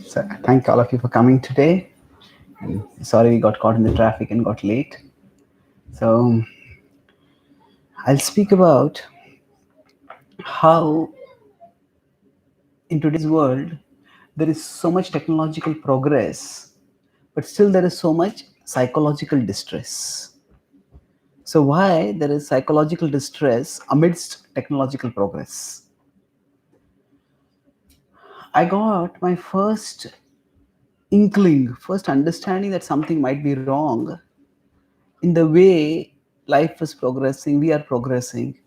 So thank all of you for coming today. And sorry we got caught in the traffic and got late. So I'll speak about how in today's world there is so much technological progress, but still there is so much psychological distress. So why there is psychological distress amidst technological progress? I got my first inkling, first understanding that something might be wrong in the way life is progressing, we are progressing.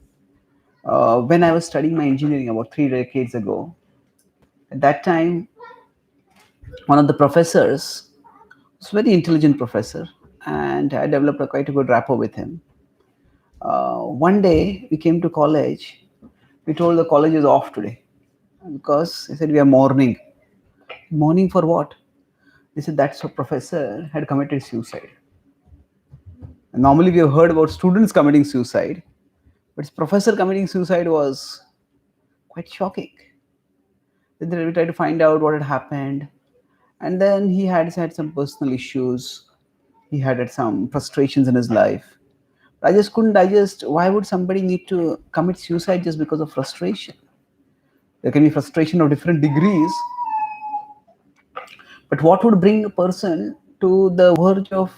When I was studying my engineering about 3 decades ago, at that time, one of the professors was a very intelligent professor, and I developed quite a good rapport with him. One day, we came to college. We told the college is off today because they said we are mourning. Mourning for what? They said that's a professor had committed suicide. And normally, we have heard about students committing suicide, but his professor committing suicide was quite shocking. Then we tried to find out what had happened, and then he had some personal issues. He had some frustrations in his life. I just couldn't digest why would somebody need to commit suicide just because of frustration. There can be frustration of different degrees, but what would bring a person to the verge of,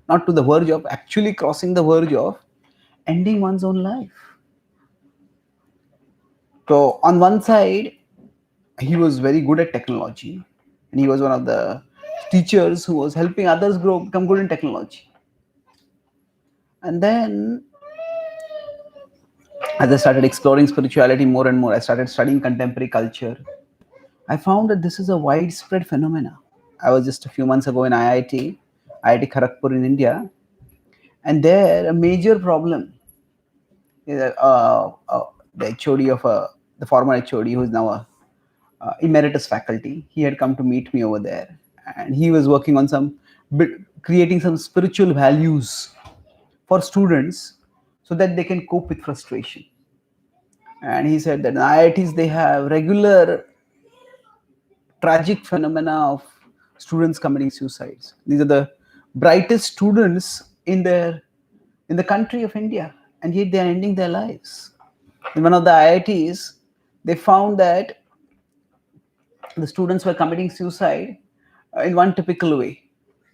not to the verge of, actually crossing the verge of ending one's own life? So on one side, he was very good at technology, and he was one of the teachers who was helping others grow, become good in technology. And then as I started exploring spirituality more and more, I started studying contemporary culture. I found that this is a widespread phenomena. I was just a few months ago in IIT Kharagpur in India, and there a major problem is the HOD of the former HOD, who is now a emeritus faculty. He had come to meet me over there, and he was working on creating some spiritual values for students so that they can cope with frustration. And he said that in IITs they have regular tragic phenomena of students committing suicides. These are the brightest students in the country of India, and yet they are ending their lives. In one of the IITs, they found that the students were committing suicide in one typical way.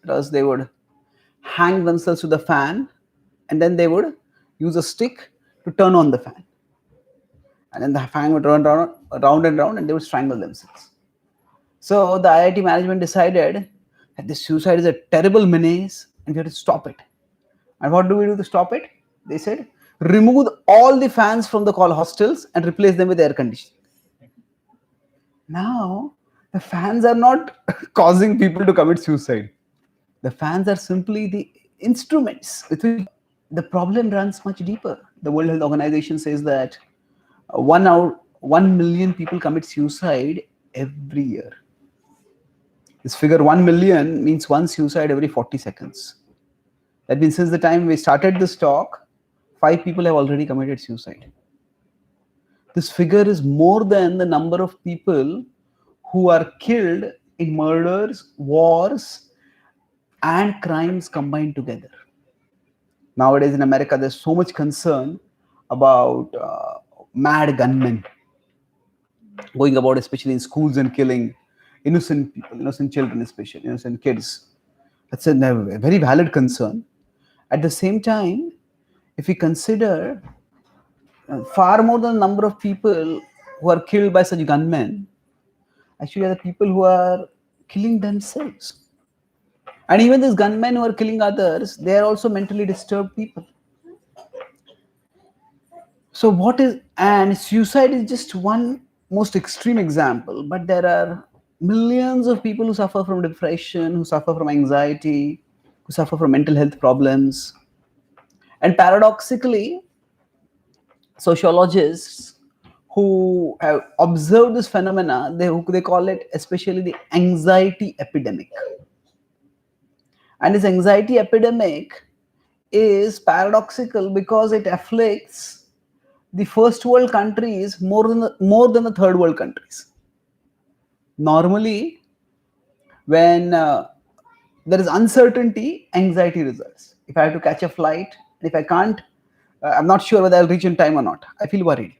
Because they would hang themselves to the fan, and then they would use a stick to turn on the fan. And then the fan would run round and round, and they would strangle themselves. So the IIT management decided that this suicide is a terrible menace and we have to stop it. And what do we do to stop it? They said, remove all the fans from the call hostels and replace them with air conditioning. Now, the fans are not causing people to commit suicide. The fans are simply the instruments with which the problem runs much deeper. The World Health Organization says that 1 million people commit suicide every year. This figure 1 million means one suicide every 40 seconds. That means since the time we started this talk, 5 people have already committed suicide. This figure is more than the number of people who are killed in murders, wars, and crimes combined together. Nowadays in America, there's so much concern about mad gunmen going about, especially in schools, and killing innocent people, innocent children, especially innocent kids. That's a very valid concern. At the same time, if we consider far more than the number of people who are killed by such gunmen, actually are the people who are killing themselves. And even these gunmen who are killing others, they are also mentally disturbed people. So and suicide is just one most extreme example, but there are millions of people who suffer from depression, who suffer from anxiety, who suffer from mental health problems. And paradoxically, sociologists who have observed this phenomena, they call it especially the anxiety epidemic. And this anxiety epidemic is paradoxical because it afflicts the first world countries more than the third world countries. Normally, When there is uncertainty, anxiety results. If I have to catch a flight, and if I can't, I'm not sure whether I'll reach in time or not, I feel worried.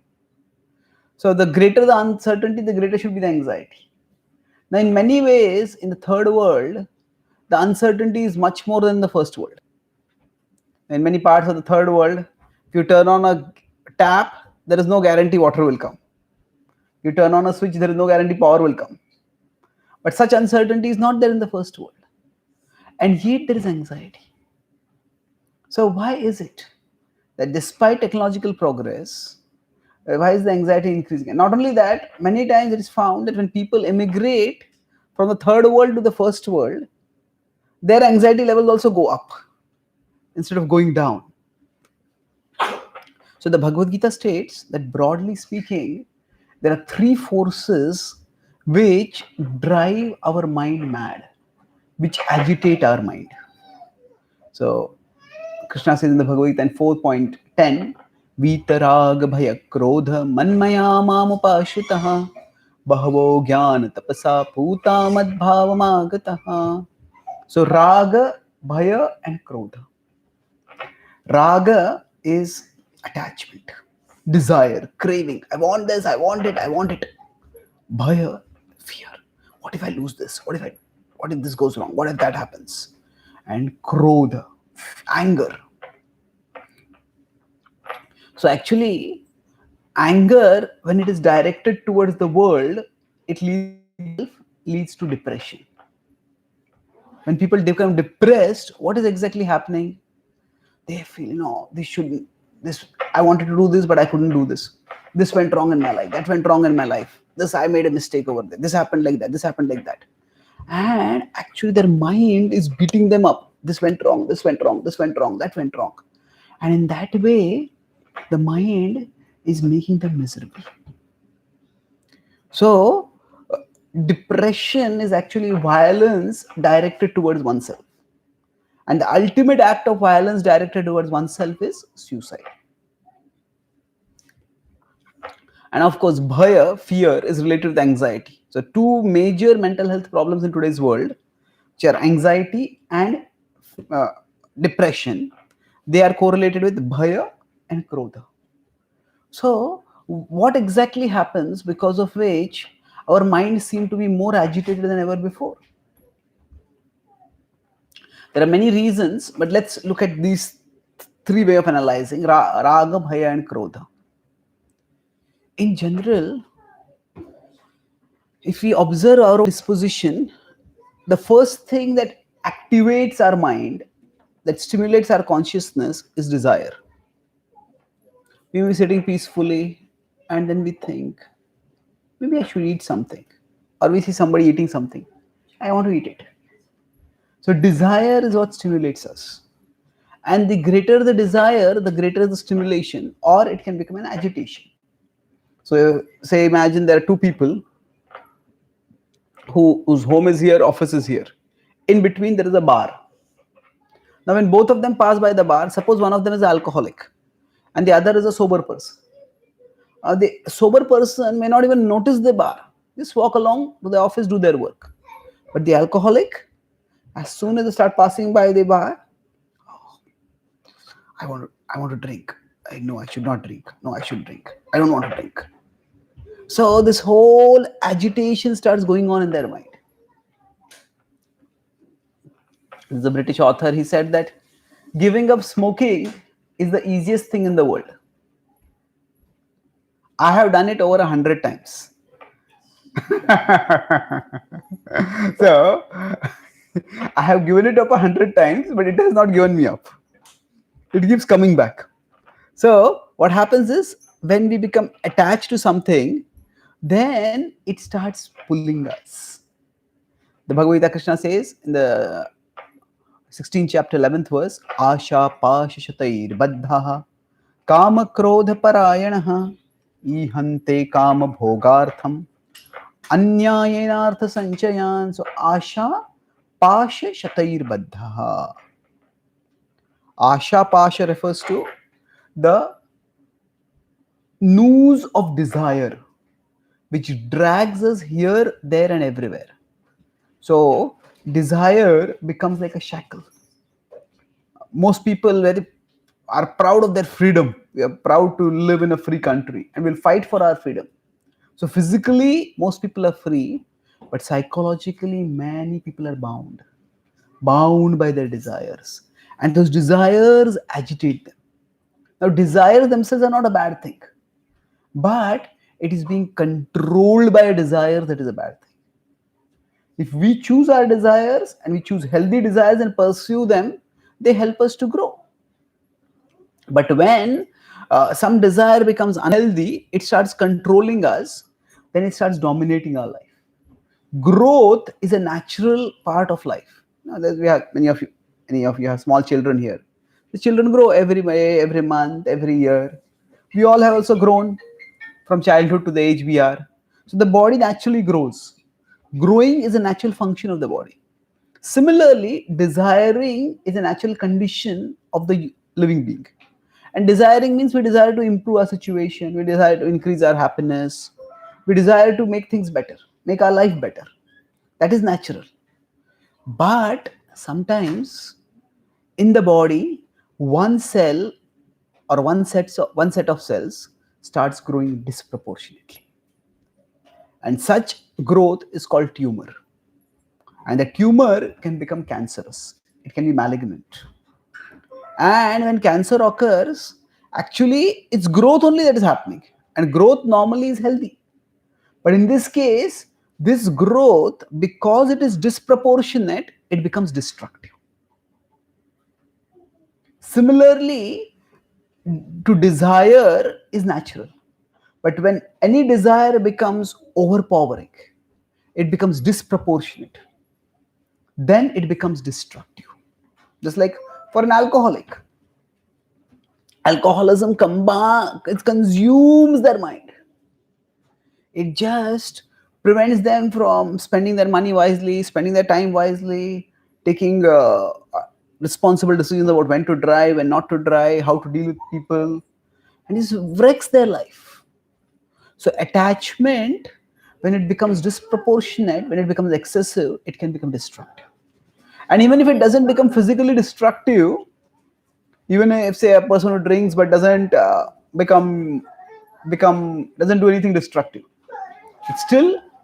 So the greater the uncertainty, the greater should be the anxiety. Now, in many ways, in the third world, the uncertainty is much more than the first world. In many parts of the third world, if you turn on a tap, there is no guarantee water will come. You turn on a switch, there is no guarantee power will come. But such uncertainty is not there in the first world. And yet there is anxiety. So why is it that despite technological progress, why is the anxiety increasing? And not only that, many times it is found that when people immigrate from the third world to the first world, their anxiety levels also go up instead of going down. So the Bhagavad-gita states that broadly speaking, there are three forces which drive our mind mad, which agitate our mind. So Krishna says in the Bhagavad Gita in 4.10, Vitarag Bhaya Krodha Manmaya Mamupashitaha Bahavo Jnana Tapasa Puta Madbhavamagataha. So Raga, Bhaya and Krodha. Raga is attachment, desire, craving. I want this, I want it, I want it. Bhaya, fear. What if I lose this? What if this goes wrong? What if that happens? And Krodha, anger. So actually, anger, when it is directed towards the world, it leads to depression. When people become depressed, what is exactly happening? They feel, no, this shouldn't. This I wanted to do this, but I couldn't do this. This went wrong in my life. That went wrong in my life. This I made a mistake over there. This happened like that. This happened like that. And actually, their mind is beating them up. This went wrong. This went wrong. This went wrong. That went wrong. And in that way, the mind is making them miserable. So, depression is actually violence directed towards oneself. And the ultimate act of violence directed towards oneself is suicide. And of course, bhaya, fear, is related to anxiety. So, two major mental health problems in today's world, which are anxiety and depression, they are correlated with bhaya and krodha. So, what exactly happens because of which our minds seem to be more agitated than ever before? There are many reasons, but let's look at these three ways of analyzing raga, bhaya, and krodha. In general, if we observe our own disposition, the first thing that activates our mind, that stimulates our consciousness, is desire. We may be sitting peacefully and then we think, maybe I should eat something. Or we see somebody eating something. I want to eat it. So desire is what stimulates us. And the greater the desire, the greater the stimulation, or it can become an agitation. So say imagine there are two people whose home is here, office is here. In between there is a bar. Now when both of them pass by the bar, suppose one of them is an alcoholic and the other is a sober person. The sober person may not even notice the bar. Just walk along to the office, do their work. But the alcoholic, as soon as they start passing by the bar, oh, I want to drink. No, I should not drink. No, I should drink. I don't want to drink. So this whole agitation starts going on in their mind. There's a British author, he said that giving up smoking is the easiest thing in the world. I have done it over 100 times. So I have given it up 100 times, but it has not given me up. It keeps coming back. So what happens is when we become attached to something, then it starts pulling us. The Bhagavad-gita, Krishna says in the 16th chapter, 11th verse, Asha pasha shatair baddhaha kama krodha parayanaha ihante kama bhogartham anyayenartha sanchayan. So Asha pasha shatair baddhaha. Asha pasha refers to the noose of desire which drags us here, there, and everywhere. So desire becomes like a shackle. Most people are proud of their freedom. We are proud to live in a free country and we'll fight for our freedom. So physically, most people are free, but psychologically, many people are bound by their desires. And those desires agitate them. Now, desires themselves are not a bad thing, but it is being controlled by a desire that is a bad thing. If we choose our desires and we choose healthy desires and pursue them, they help us to grow. But when some desire becomes unhealthy, it starts controlling us, then it starts dominating our life. Growth is a natural part of life. Now, we have many of you have small children here. The children grow every day, every month, every year. We all have also grown from childhood to the age we are. So the body naturally grows. Growing is a natural function of the body. Similarly, desiring is a natural condition of the living being. And desiring means we desire to improve our situation, we desire to increase our happiness, we desire to make things better, make our life better. That is natural. But sometimes in the body, one cell or one set of cells starts growing disproportionately. And such growth is called tumor. And the tumor can become cancerous, it can be malignant. And when cancer occurs, actually it's growth only that is happening. And growth normally is healthy. But in this case, this growth, because it is disproportionate, it becomes destructive. Similarly, to desire is natural. But when any desire becomes overpowering, it becomes disproportionate, then it becomes destructive. Just like for an alcoholic, alcoholism it consumes their mind. It just prevents them from spending their money wisely, spending their time wisely, taking responsible decisions about when to drive and not to drive, how to deal with people, and it wrecks their life. So attachment, when it becomes disproportionate, when it becomes excessive, it can become destructive. And even if it doesn't become physically destructive, even if say a person who drinks but doesn't doesn't do anything destructive,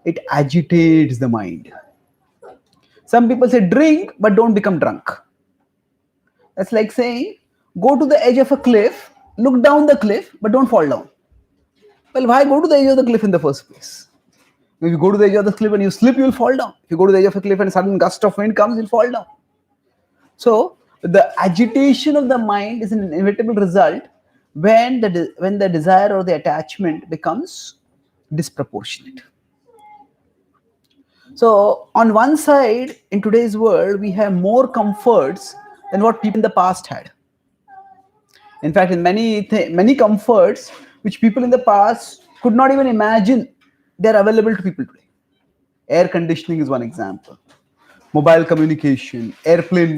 it agitates the mind. Some people say drink but don't become drunk. That's like saying go to the edge of a cliff, look down the cliff but don't fall down. Well, why go to the edge of the cliff in the first place? If you go to the edge of the cliff and you slip, you will fall down. If you go to the edge of a cliff and a sudden gust of wind comes, you'll fall down. So the agitation of the mind is an inevitable result when the desire or the attachment becomes disproportionate. So on one side, in today's world, we have more comforts than what people in the past had. In fact, in many comforts which people in the past could not even imagine, they are available to people today. Air conditioning is one example. Mobile communication, airplane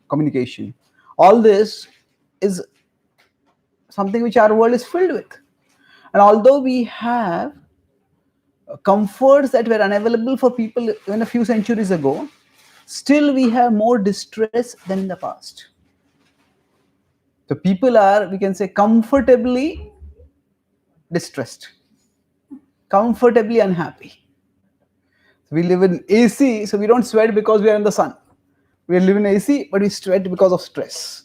communication. All this is something which our world is filled with. And although we have comforts that were unavailable for people even a few centuries ago, still we have more distress than in the past. So people are, we can say, comfortably distressed, comfortably unhappy. We live in AC, so we don't sweat because we are in the sun. We live in AC, but we sweat because of stress.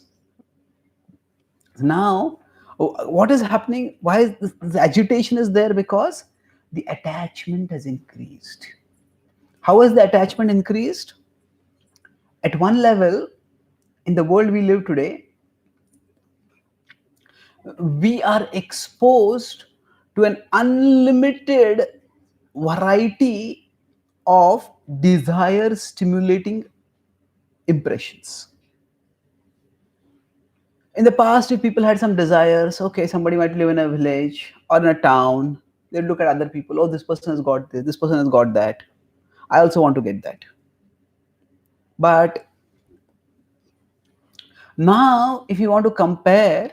Now, what is happening? Why is this agitation is there? Because the attachment has increased. How has the attachment increased? At one level, in the world we live today, we are exposed to an unlimited variety of desire stimulating impressions. In the past, if people had some desires, okay, somebody might live in a village or in a town, they'd look at other people, oh, this person has got this person has got that, I also want to get that. But now, if you want to compare,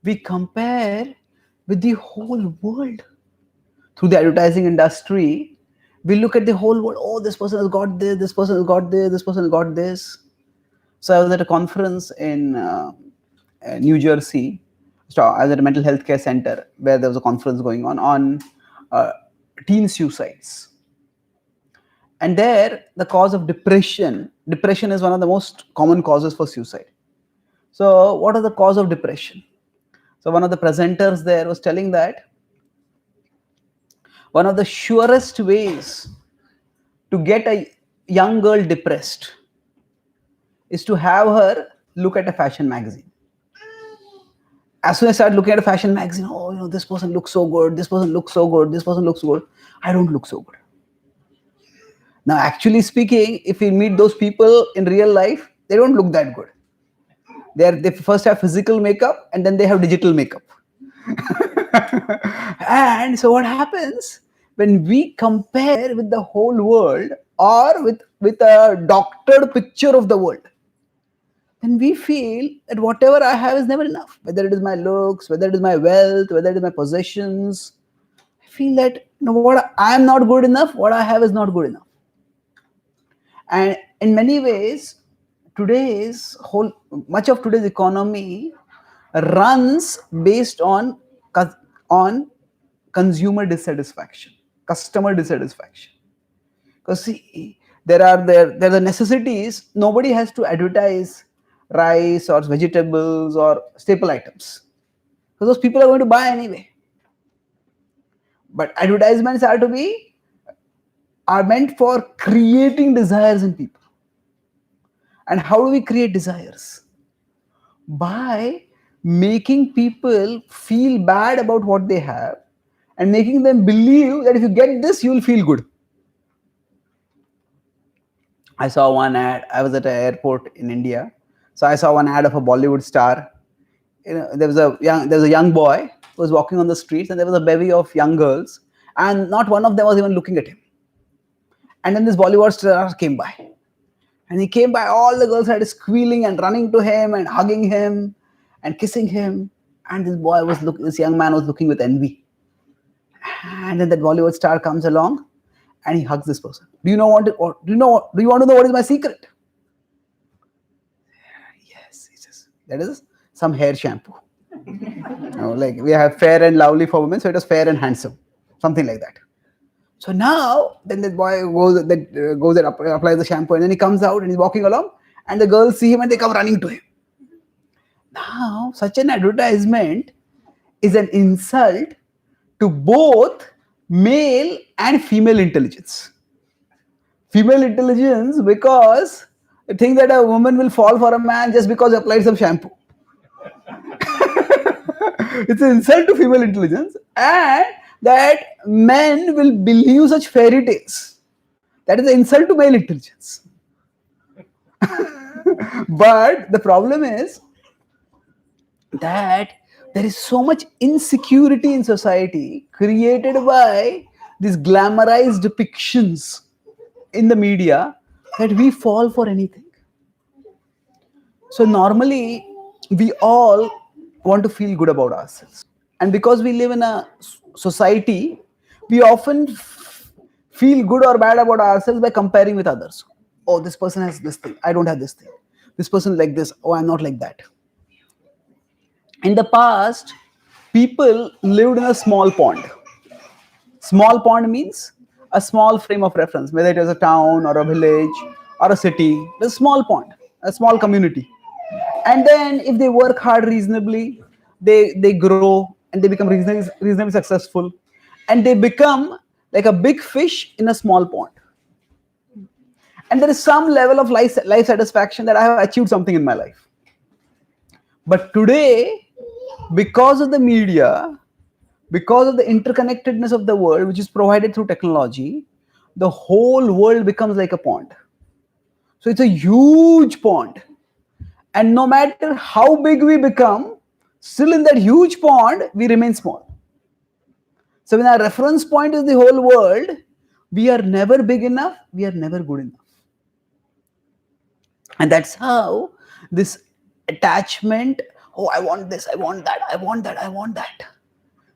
we compare with the whole world. Through the advertising industry, We look at the whole world. Oh, this person has got this, this person has got this, this person has got this. So I was at a conference in New Jersey. So I was at a mental health care center where there was a conference going on uh, teen suicides. And there, the cause of depression is one of the most common causes for suicide. So what are the cause of depression? So one of the presenters there was telling that one of the surest ways to get a young girl depressed is to have her look at a fashion magazine. As soon as I start looking at a fashion magazine, oh, this person looks so good, this person looks so good, this person looks good. I don't look so good. Now, actually speaking, if we meet those people in real life, they don't look that good. They first have physical makeup and then they have digital makeup. And so what happens when we compare with the whole world or with a doctored picture of the world, then we feel that whatever I have is never enough. Whether it is my looks, whether it is my wealth, whether it is my possessions, I feel that what I am not good enough, what I have is not good enough. And in many ways, much of today's economy runs based on consumer dissatisfaction, customer dissatisfaction. Because see, there are the necessities. Nobody has to advertise rice or vegetables or staple items, because those people are going to buy anyway. But advertisements are meant for creating desires in people. And how do we create desires? By making people feel bad about what they have and making them believe that if you get this, you will feel good. I saw one ad. I was at an airport in India, so I saw one ad of a Bollywood star. There was a young boy who was walking on the streets, and there was a bevy of young girls, and not one of them was even looking at him. And then this Bollywood star came by, and he came by. All the girls started squealing and running to him and hugging him and kissing him. And this young man was looking with envy. And then that Bollywood star comes along, and he hugs this person. Do you want to know what is my secret? Yes, he says, that is some hair shampoo. Like we have Fair and Lovely for women, so it was Fair and Handsome, something like that. So now, then the boy goes and applies the shampoo, and then he comes out and he's walking along, and the girls see him and they come running to him. Now, such an advertisement is an insult to both male and female intelligence. Female intelligence, because they think that a woman will fall for a man just because he applied some shampoo. It's an insult to female intelligence, and that men will believe such fairy tales. That is an insult to male intelligence. But the problem is that there is so much insecurity in society created by these glamorized depictions in the media that we fall for anything. So normally we all want to feel good about ourselves, and because we live in a society, we often feel good or bad about ourselves by comparing with others. Oh, this person has this thing, I don't have this thing. This person like this, oh, I'm not like that. In the past, people lived in a small pond. Small pond means a small frame of reference, whether it is a town or a village or a city. A small pond, a small community. And then if they work hard reasonably, they grow and they become reasonably successful, and they become like a big fish in a small pond. And there is some level of life satisfaction that I have achieved something in my life. But today, because of the media, because of the interconnectedness of the world, which is provided through technology, the whole world becomes like a pond. So it's a huge pond. And no matter how big we become, still in that huge pond, we remain small. So when our reference point is the whole world, we are never big enough, we are never good enough. And that's how this attachment, oh, I want this, I want that, I want that, I want that,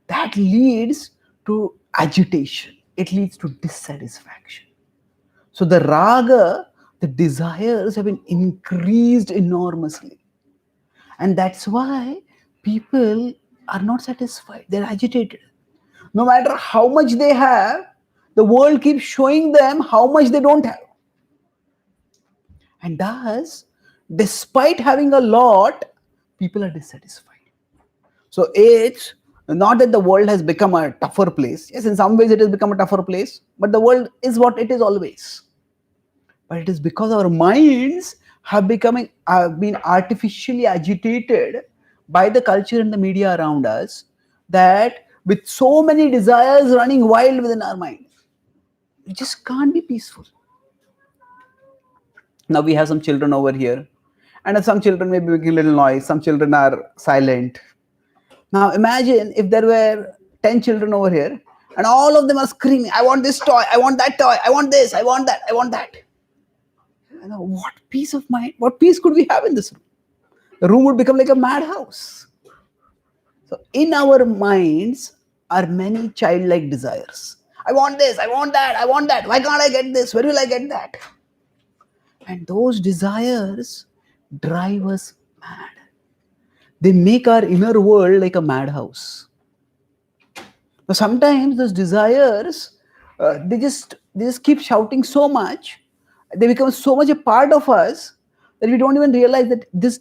that leads to agitation. it leads to dissatisfaction. So the raga, the desires have been increased enormously. And that's why people are not satisfied. They're agitated. No matter how much they have, the world keeps showing them how much they don't have. And thus, despite having a lot, people are dissatisfied. So it's not that the world has become a tougher place. Yes, in some ways it has become a tougher place, but the world is what it is always. But it is because our minds have been artificially agitated by the culture and the media around us, that with so many desires running wild within our mind, we just can't be peaceful. Now we have some children over here, and some children may be making a little noise, some children are silent. Now imagine if there were 10 children over here and all of them are screaming, I want this toy, I want that toy, I want this, I want that, I want that. What peace of mind, what peace could we have in this room? The room would become like a madhouse. So in our minds are many childlike desires. I want this, I want that, I want that. Why can't I get this? Where will I get that? And those desires drive us mad. They make our inner world like a madhouse. Now sometimes those desires, they just keep shouting so much, they become so much a part of us that we don't even realize that this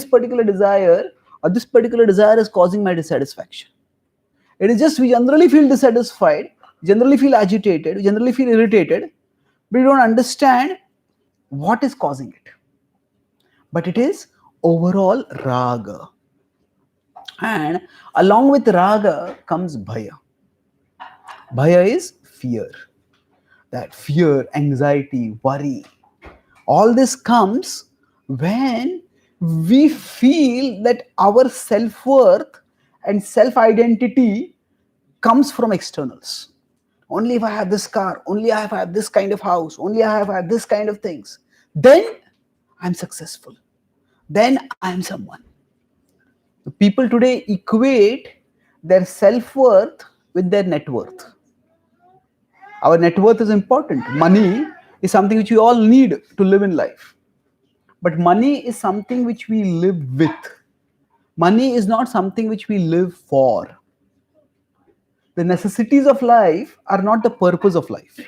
particular desire is causing my dissatisfaction. It is just we generally feel dissatisfied, generally feel agitated, generally feel irritated, but we don't understand what is causing it. But it is overall raga. And along with raga comes bhaya. Bhaya is fear. That fear, anxiety, worry, all this comes when we feel that our self-worth and self-identity comes from externals. Only if I have this car, only if I have this kind of house, only if I have this kind of things, then I'm successful. Then I'm someone. People today equate their self-worth with their net worth. Our net worth is important. Money is something which we all need to live in life. But money is something which we live with. Money is not something which we live for. The necessities of life are not the purpose of life.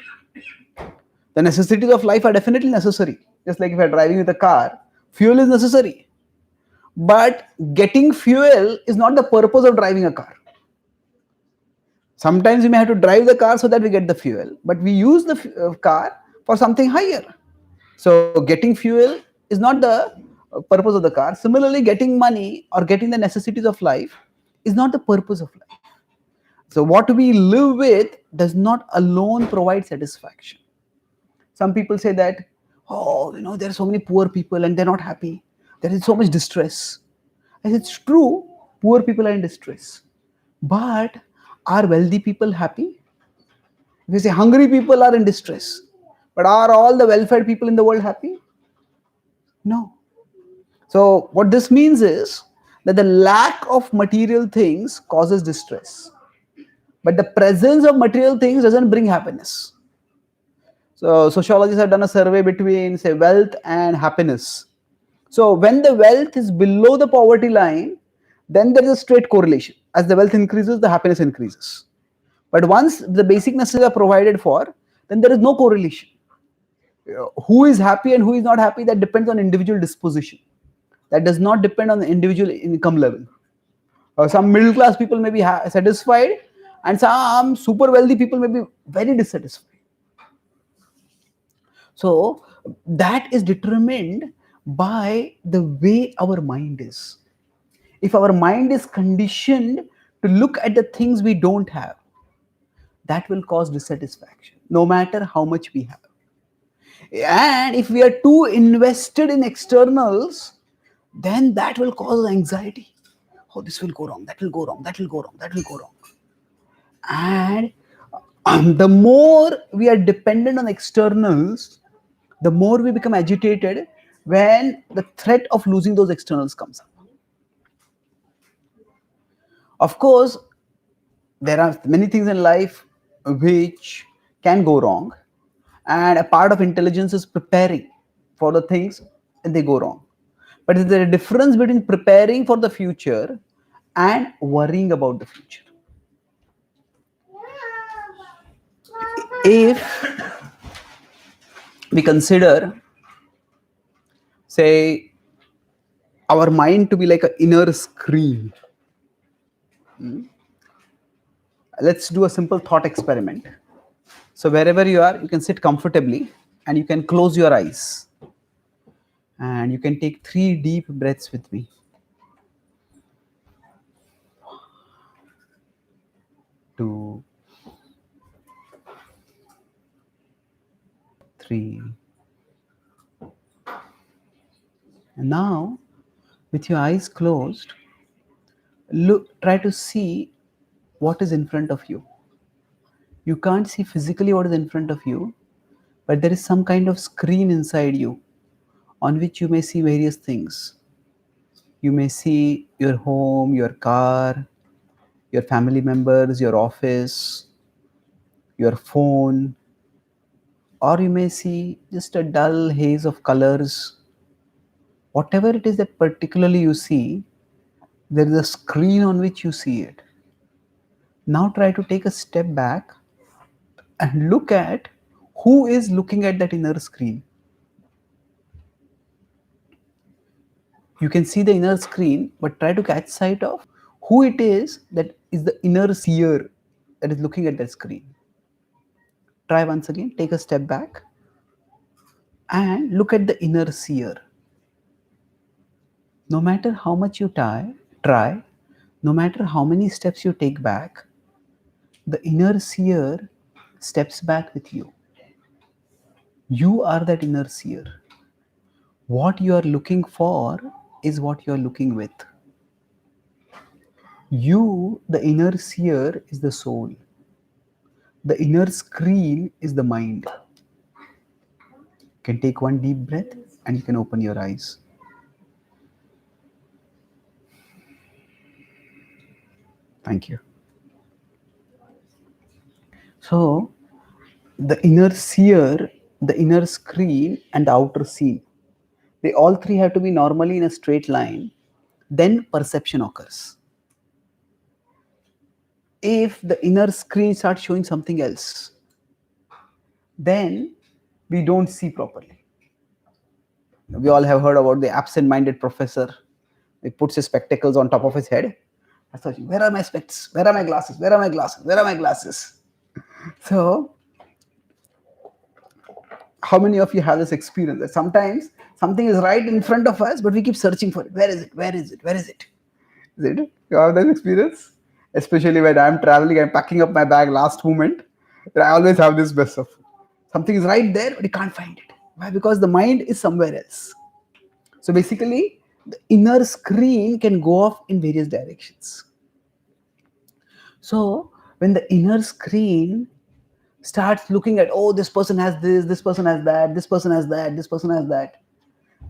The necessities of life are definitely necessary. Just like if you're driving with a car, fuel is necessary. But getting fuel is not the purpose of driving a car. Sometimes we may have to drive the car so that we get the fuel, but we use the car for something higher. So getting fuel is not the purpose of the car. Similarly, getting money or getting the necessities of life is not the purpose of life. So what we live with does not alone provide satisfaction. Some people say that, there are so many poor people and they're not happy. There is so much distress. And it's true, poor people are in distress. But are wealthy people happy? If you say hungry people are in distress, but are all the well-fed people in the world happy? No. So what this means is that the lack of material things causes distress, but the presence of material things doesn't bring happiness. So sociologists have done a survey between, say, wealth and happiness. So when the wealth is below the poverty line, then there is a straight correlation. As the wealth increases, the happiness increases. But once the basic necessities are provided for, then there is no correlation. Who is happy and who is not happy, that depends on individual disposition. That does not depend on the individual income level. Some middle class people may be satisfied, and some super wealthy people may be very dissatisfied. So that is determined by the way our mind is. If our mind is conditioned to look at the things we don't have, that will cause dissatisfaction, no matter how much we have. And if we are too invested in externals, then that will cause anxiety. Oh, this will go wrong, that will go wrong, that will go wrong, that will go wrong. And the more we are dependent on externals, the more we become agitated when the threat of losing those externals comes up. Of course, there are many things in life which can go wrong, and a part of intelligence is preparing for the things and they go wrong. But is there a difference between preparing for the future and worrying about the future? If we consider, say, our mind to be like an inner screen, let's do a simple thought experiment. So wherever you are, you can sit comfortably and you can close your eyes and you can take 3 deep breaths with me. 2, 3. And now, with your eyes closed, try to see what is in front of you. You can't see physically what is in front of you, but there is some kind of screen inside you on which you may see various things. You may see your home, your car, your family members, your office, your phone, or you may see just a dull haze of colors. Whatever it is that particularly you see, there is a screen on which you see it. Now try to take a step back and look at who is looking at that inner screen. You can see the inner screen, but try to catch sight of who it is that is the inner seer that is looking at that screen. Try once again, take a step back and look at the inner seer. No matter how much you try, no matter how many steps you take back, the inner seer steps back with you. You are that inner seer. What you are looking for is what you are looking with. You, the inner seer, is the soul. The inner screen is the mind. You can take one deep breath and you can open your eyes. Thank you. So, the inner seer, the inner screen, and the outer scene, they all three have to be normally in a straight line. Then perception occurs. If the inner screen starts showing something else, then we don't see properly. We all have heard about the absent-minded professor. He puts his spectacles on top of his head. I thought, where are my specs? Where are my glasses? Where are my glasses? Where are my glasses? So, how many of you have this experience that sometimes something is right in front of us, but we keep searching for it? Where is it? Where is it? Where is it? Is it? You have that experience? Especially when I'm traveling, I'm packing up my bag last moment. I always have this mess of something is right there, but you can't find it. Why? Because the mind is somewhere else. So basically, the inner screen can go off in various directions. So when the inner screen starts looking at, oh, this person has this person has that, this person has that, this person has that,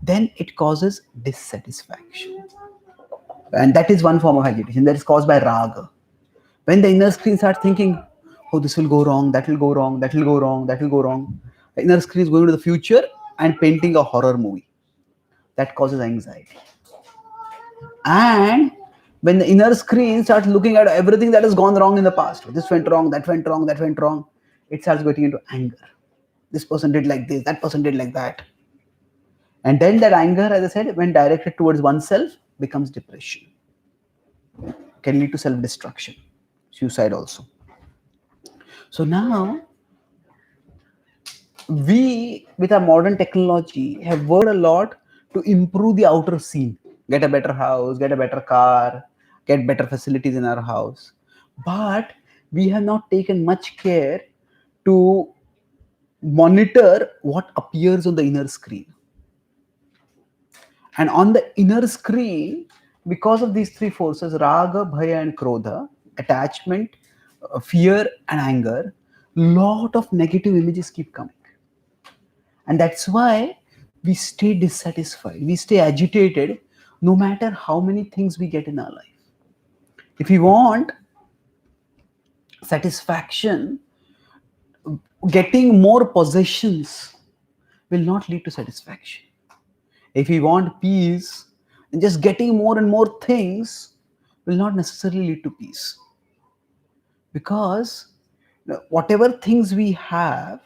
then it causes dissatisfaction. And that is one form of agitation that is caused by raga. When the inner screen starts thinking, oh, this will go wrong, that will go wrong, that will go wrong, that will go wrong, the inner screen is going to the future and painting a horror movie. That causes anxiety. And when the inner screen starts looking at everything that has gone wrong in the past, this went wrong, that went wrong, that went wrong, it starts getting into anger. This person did like this, that person did like that. And then that anger, as I said, when directed towards oneself, becomes depression. Can lead to self-destruction, suicide also. So now, we, with our modern technology, have worked a lot to improve the outer scene. Get a better house, get a better car, get better facilities in our house. But we have not taken much care to monitor what appears on the inner screen. And on the inner screen, because of these three forces, raga, bhaya, and krodha, attachment, fear, and anger, lot of negative images keep coming. And that's why we stay dissatisfied, we stay agitated, no matter how many things we get in our life. If we want satisfaction, getting more possessions will not lead to satisfaction. If we want peace, and just getting more and more things will not necessarily lead to peace. Because whatever things we have,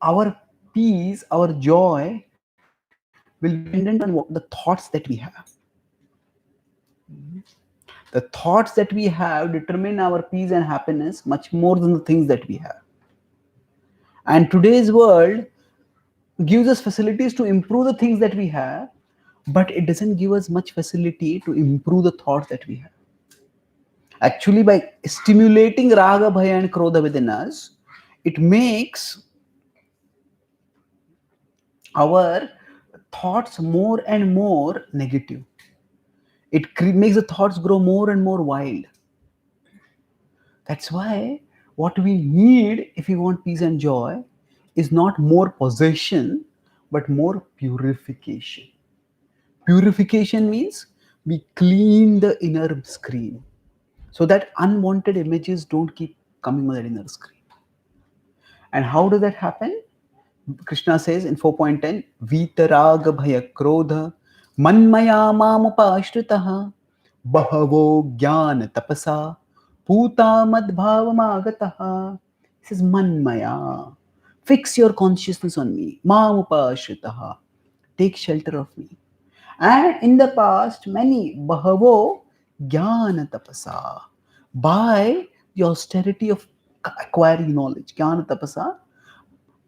our peace, our joy will be dependent on the thoughts that we have. The thoughts that we have determine our peace and happiness much more than the things that we have. And today's world gives us facilities to improve the things that we have, but it doesn't give us much facility to improve the thoughts that we have. Actually, by stimulating raga, bhaya, and krodha within us, it makes our thoughts more and more negative. It makes the thoughts grow more and more wild. That's why what we need if we want peace and joy is not more possession, but more purification. Purification means we clean the inner screen so that unwanted images don't keep coming on that inner screen. And how does that happen? Krishna says in 4.10, Vitaraga bhaya krodha manmaya mamupashritaha bahavo jnana tapasa puta madbhavamagataha. He says, Manmaya. Fix your consciousness on me. Mamupashritaha. Take shelter of me. And in the past, many bahavo jnana tapasa. By the austerity of acquiring knowledge, jnana tapasa,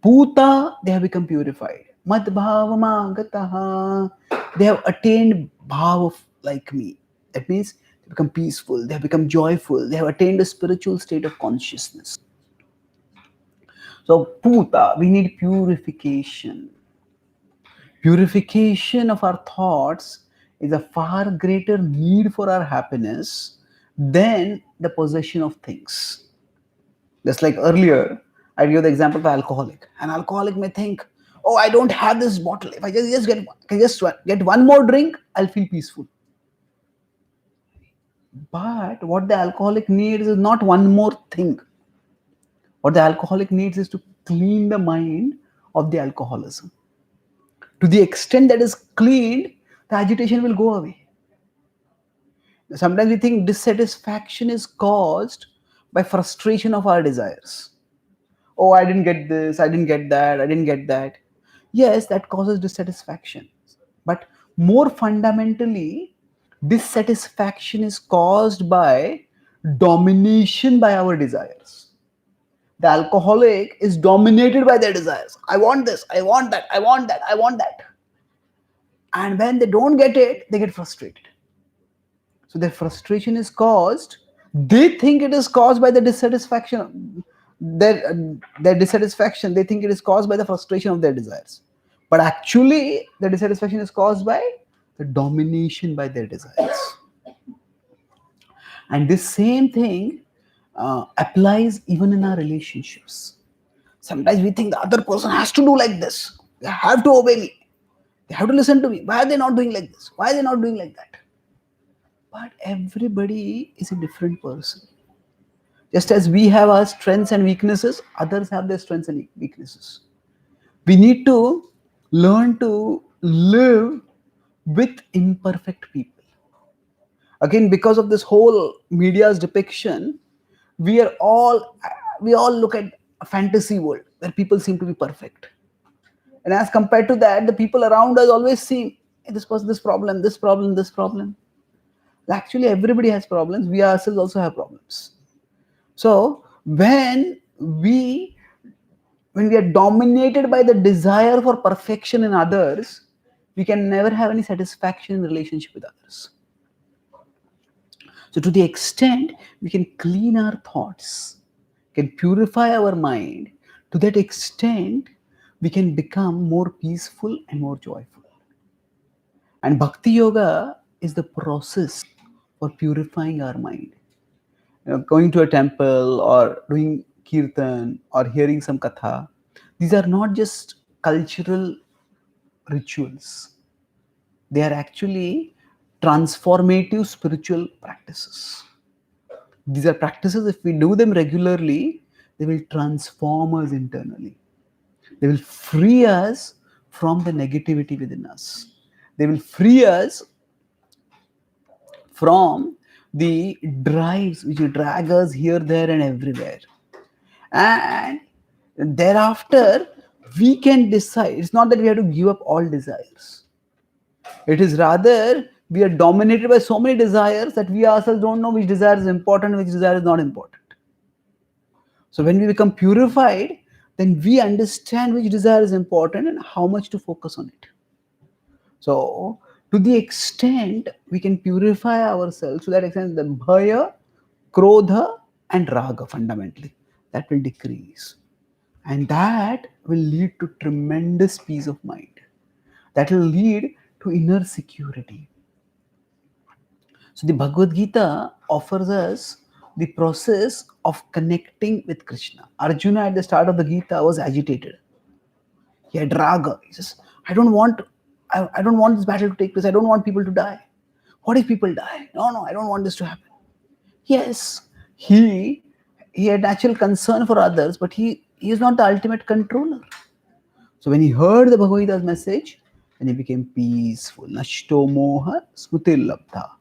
Puta, they have become purified. Madbhavama gataha. They have attained bhav like me. That means they become peaceful, they have become joyful, they have attained a spiritual state of consciousness. So, Puta, we need purification. Purification of our thoughts is a far greater need for our happiness than the possession of things. Just like earlier, I gave the example of alcoholic. An alcoholic may think, "Oh, I don't have this bottle. If I just get one more drink, I'll feel peaceful." But what the alcoholic needs is not one more thing. What the alcoholic needs is to clean the mind of the alcoholism. To the extent that is cleaned, the agitation will go away. Sometimes we think dissatisfaction is caused by frustration of our desires. Oh, I didn't get this, I didn't get that, I didn't get that. Yes, that causes dissatisfaction. But more fundamentally, dissatisfaction is caused by domination by our desires. The alcoholic is dominated by their desires. I want this, I want that, I want that, I want that. And when they don't get it, they get frustrated. So their frustration is caused, they think it is caused by the dissatisfaction. Their dissatisfaction, they think it is caused by the frustration of their desires. But actually, the dissatisfaction is caused by the domination by their desires. And this same thing applies even in our relationships. Sometimes we think the other person has to do like this. They have to obey me. They have to listen to me. Why are they not doing like this? Why are they not doing like that? But everybody is a different person. Just as we have our strengths and weaknesses, others have their strengths and weaknesses. We need to learn to live with imperfect people. Again, because of this whole media's depiction, we all look at a fantasy world where people seem to be perfect. And as compared to that, the people around us always see, hey, this person, this problem, this problem, this problem. Actually, everybody has problems. We ourselves also have problems. So when we are dominated by the desire for perfection in others, we can never have any satisfaction in relationship with others. So to the extent we can clean our thoughts, can purify our mind, to that extent we can become more peaceful and more joyful. And bhakti yoga is the process for purifying our mind. Going to a temple or doing kirtan or hearing some katha, these are not just cultural rituals. They are actually transformative spiritual practices. These are practices, if we do them regularly, they will transform us internally. They will free us from the negativity within us. They will free us from the drives which drag us here, there, and everywhere. And thereafter, we can decide. It's not that we have to give up all desires. It is rather we are dominated by so many desires that we ourselves don't know which desire is important, which desire is not important. So when we become purified, then we understand which desire is important and how much to focus on it. So to the extent we can purify ourselves, to that extent the bhaya, krodha and raga fundamentally, that will decrease. And that will lead to tremendous peace of mind. That will lead to inner security. So the Bhagavad-gita offers us the process of connecting with Krishna. Arjuna at the start of the Gita was agitated. He had raga. He says, I don't want this battle to take place. I don't want people to die. What if people die? No, I don't want this to happen. Yes, he had natural concern for others, but he is not the ultimate controller. So when he heard the Bhagavad Gita's message, then he became peaceful. Nashto moha smrutir labdha.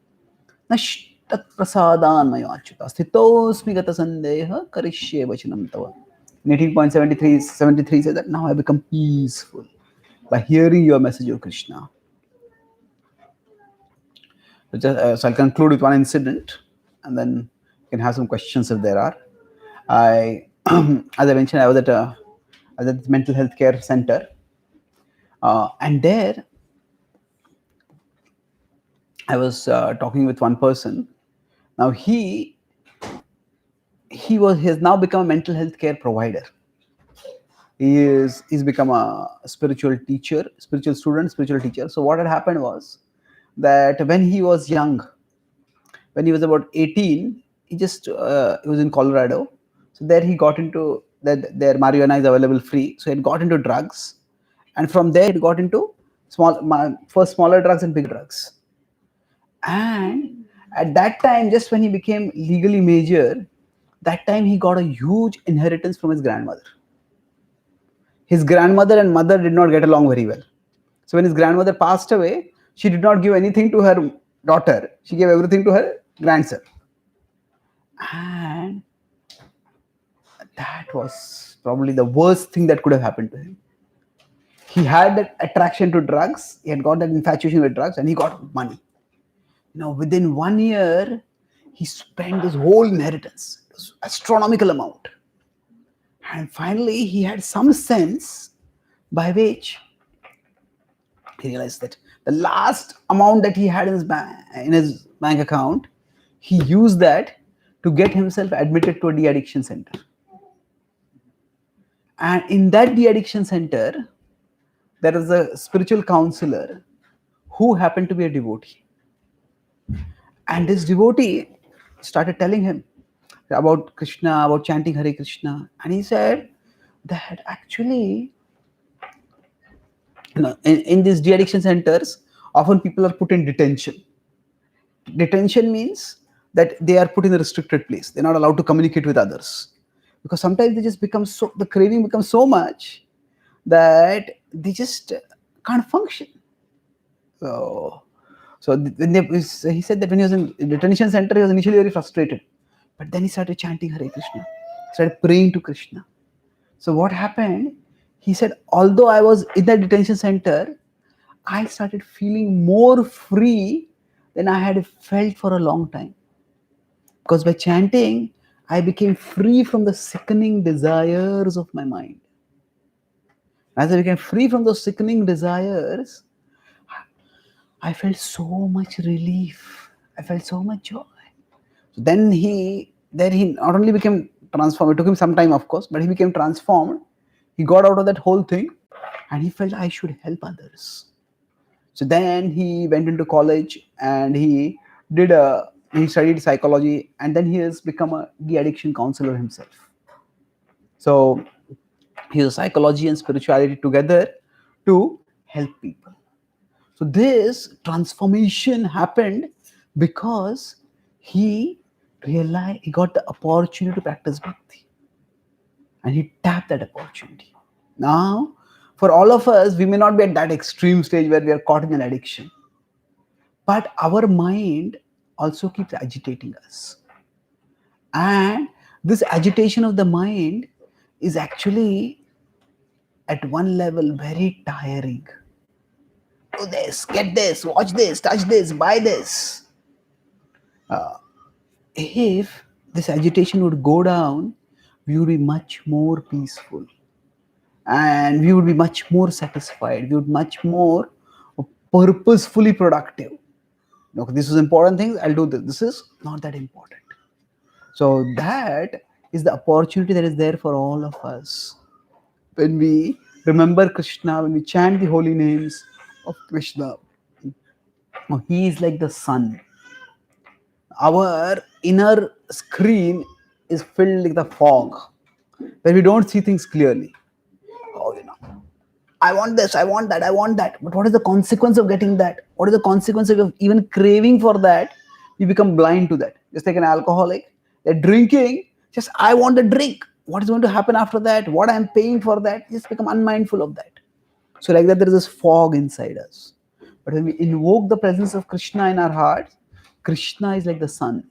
Nashtat prasadan mayachita. Sthitosmi gata sandeha karishye vachanam tava. In 18.73 says that now I become peaceful by hearing your message, O Krishna. So I'll conclude with one incident, and then you can have some questions if there are. As I mentioned, I was at a mental health care center, and there I was talking with one person. Now he has now become a mental health care provider. He's become a spiritual teacher, spiritual student, spiritual teacher. So what had happened was that when he was young, when he was about 18, he was in Colorado. So there he got into that there marijuana is available free. So he got into drugs, and from there he got into first smaller drugs and big drugs. And at that time, just when he became legally major, that time he got a huge inheritance from his grandmother. His grandmother and mother did not get along very well. So when his grandmother passed away, she did not give anything to her daughter. She gave everything to her grandson. And that was probably the worst thing that could have happened to him. He had that attraction to drugs. He had got that infatuation with drugs, and he got money. Within 1 year, he spent his whole inheritance, astronomical amount. And finally, he had some sense by which he realized that the last amount that he had in his bank account, he used that to get himself admitted to a de-addiction center. And in that de-addiction center, there is a spiritual counselor who happened to be a devotee. And this devotee started telling him about Krishna, about chanting Hare Krishna. And he said that actually, in these de-addiction centers, often people are put in detention. Detention means that they are put in a restricted place. They're not allowed to communicate with others. Because sometimes the craving becomes so much that they just can't function. So he said that when he was in detention center, he was initially very frustrated. But then he started chanting Hare Krishna, started praying to Krishna. So what happened? He said, although I was in that detention center, I started feeling more free than I had felt for a long time. Because by chanting, I became free from the sickening desires of my mind. As I became free from those sickening desires, I felt so much relief. I felt so much joy. So then he not only became transformed, it took him some time, of course, but he became transformed. He got out of that whole thing and he felt I should help others. So then he went into college and he studied psychology, and then he has become a de-addiction counselor himself. So he uses psychology and spirituality together to help people. So this transformation happened because he realized he got the opportunity to practice bhakti. and he tapped that opportunity. Now, for all of us, we may not be at that extreme stage where we are caught in an addiction, but our mind also keeps agitating us. And this agitation of the mind is actually at one level very tiring. Do this, get this, watch this, touch this, buy this. If this agitation would go down, we would be much more peaceful and we would be much more satisfied. We would be much more purposefully productive. Okay, this is important things, I'll do this. This is not that important. So that is the opportunity that is there for all of us. When we remember Krishna, when we chant the holy names of Krishna, he is like the sun. Our inner screen is filled with the fog where we don't see things clearly. Oh, I want this, I want that, I want that. But what is the consequence of getting that? What is the consequence of even craving for that? We become blind to that. Just like an alcoholic, they're drinking, just I want a drink. What is going to happen after that? What I'm paying for that? Just become unmindful of that. So like that, there is this fog inside us. But when we invoke the presence of Krishna in our hearts, Krishna is like the sun.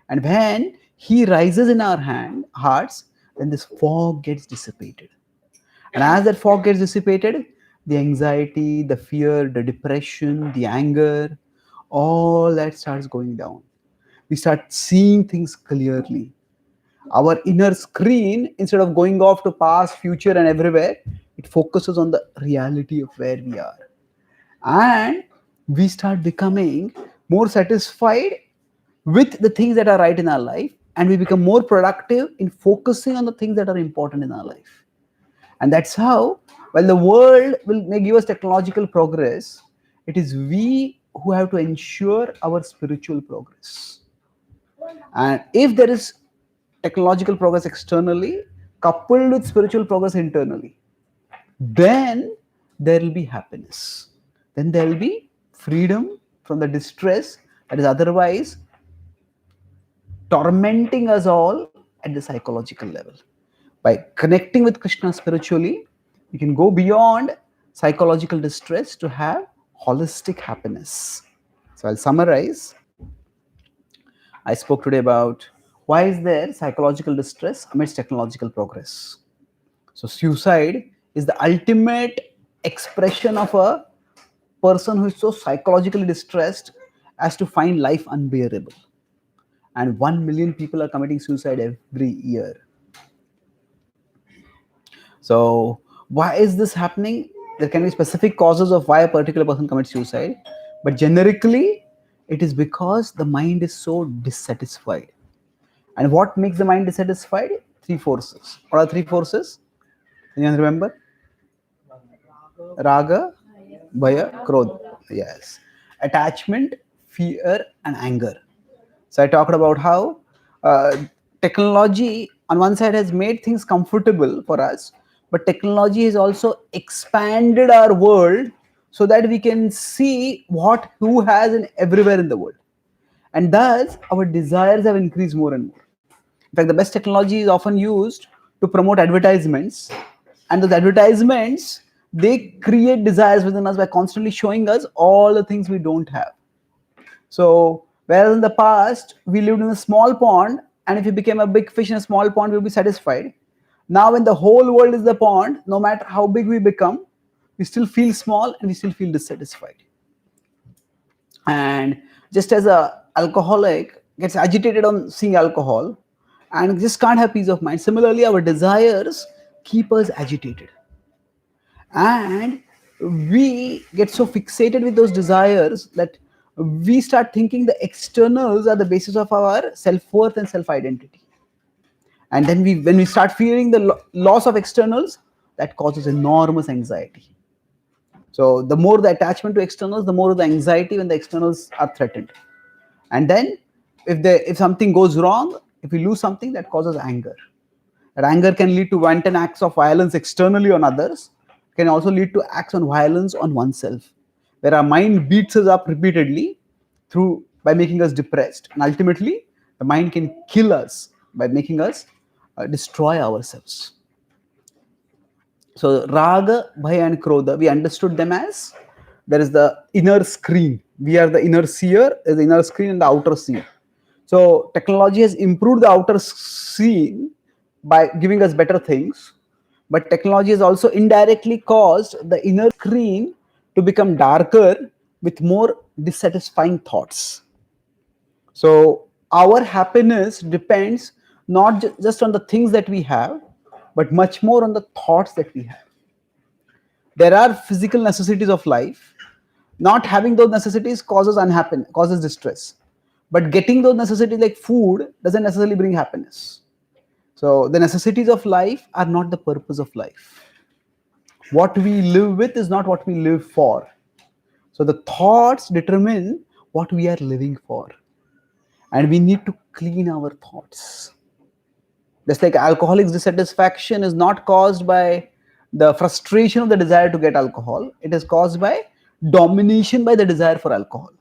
And when he rises in our hearts, then this fog gets dissipated. And as that fog gets dissipated, the anxiety, the fear, the depression, the anger, all that starts going down. We start seeing things clearly. Our inner screen, instead of going off to past, future, and everywhere, it focuses on the reality of where we are. And we start becoming more satisfied with the things that are right in our life, and we become more productive in focusing on the things that are important in our life. And that's how, while the world may give us technological progress, it is we who have to ensure our spiritual progress. And if there is technological progress externally coupled with spiritual progress internally, then there will be happiness. Then there will be freedom from the distress that is otherwise tormenting us all at the psychological level. By connecting with Krishna spiritually, you can go beyond psychological distress to have holistic happiness. So I'll summarize. I spoke today about why is there psychological distress amidst technological progress. So suicide is the ultimate expression of a person who is so psychologically distressed as to find life unbearable. And 1 million people are committing suicide every year. So why is this happening? There can be specific causes of why a particular person commits suicide, but generically it is because the mind is so dissatisfied. And what makes the mind dissatisfied? 3 forces. What are 3 forces? Anyone remember? Raga, Bhaya, Krodh. Yes. Attachment, fear, and anger. So I talked about how technology on one side has made things comfortable for us, but technology has also expanded our world so that we can see who has in everywhere in the world. And thus our desires have increased more and more. In fact, the best technology is often used to promote advertisements, and those advertisements, they create desires within us by constantly showing us all the things we don't have. So whereas in the past we lived in a small pond, and if you became a big fish in a small pond, we would be satisfied. Now when the whole world is the pond, no matter how big we become, we still feel small and we still feel dissatisfied. And just as a alcoholic gets agitated on seeing alcohol and just can't have peace of mind, similarly our desires keep us agitated. And we get so fixated with those desires that we start thinking the externals are the basis of our self-worth and self-identity. And then when we start feeling the loss of externals, that causes enormous anxiety. So the more the attachment to externals, the more the anxiety when the externals are threatened. And then if something goes wrong, if we lose something, that causes anger. That anger can lead to wanton acts of violence externally on others, can also lead to acts of violence on oneself, where our mind beats us up repeatedly by making us depressed. And ultimately, the mind can kill us by making us destroy ourselves. So Raga, Bhaya and Krodha, we understood them as there is the inner screen. We are the inner seer, the inner screen and the outer seer. So technology has improved the outer scene by giving us better things, but technology has also indirectly caused the inner screen to become darker with more dissatisfying thoughts. So our happiness depends not just on the things that we have, but much more on the thoughts that we have. There are physical necessities of life. Not having those necessities causes unhappiness, causes distress. But getting those necessities like food doesn't necessarily bring happiness. So the necessities of life are not the purpose of life. What we live with is not what we live for. So the thoughts determine what we are living for. And we need to clean our thoughts. Just like alcoholic's dissatisfaction is not caused by the frustration of the desire to get alcohol, it is caused by domination by the desire for alcohol.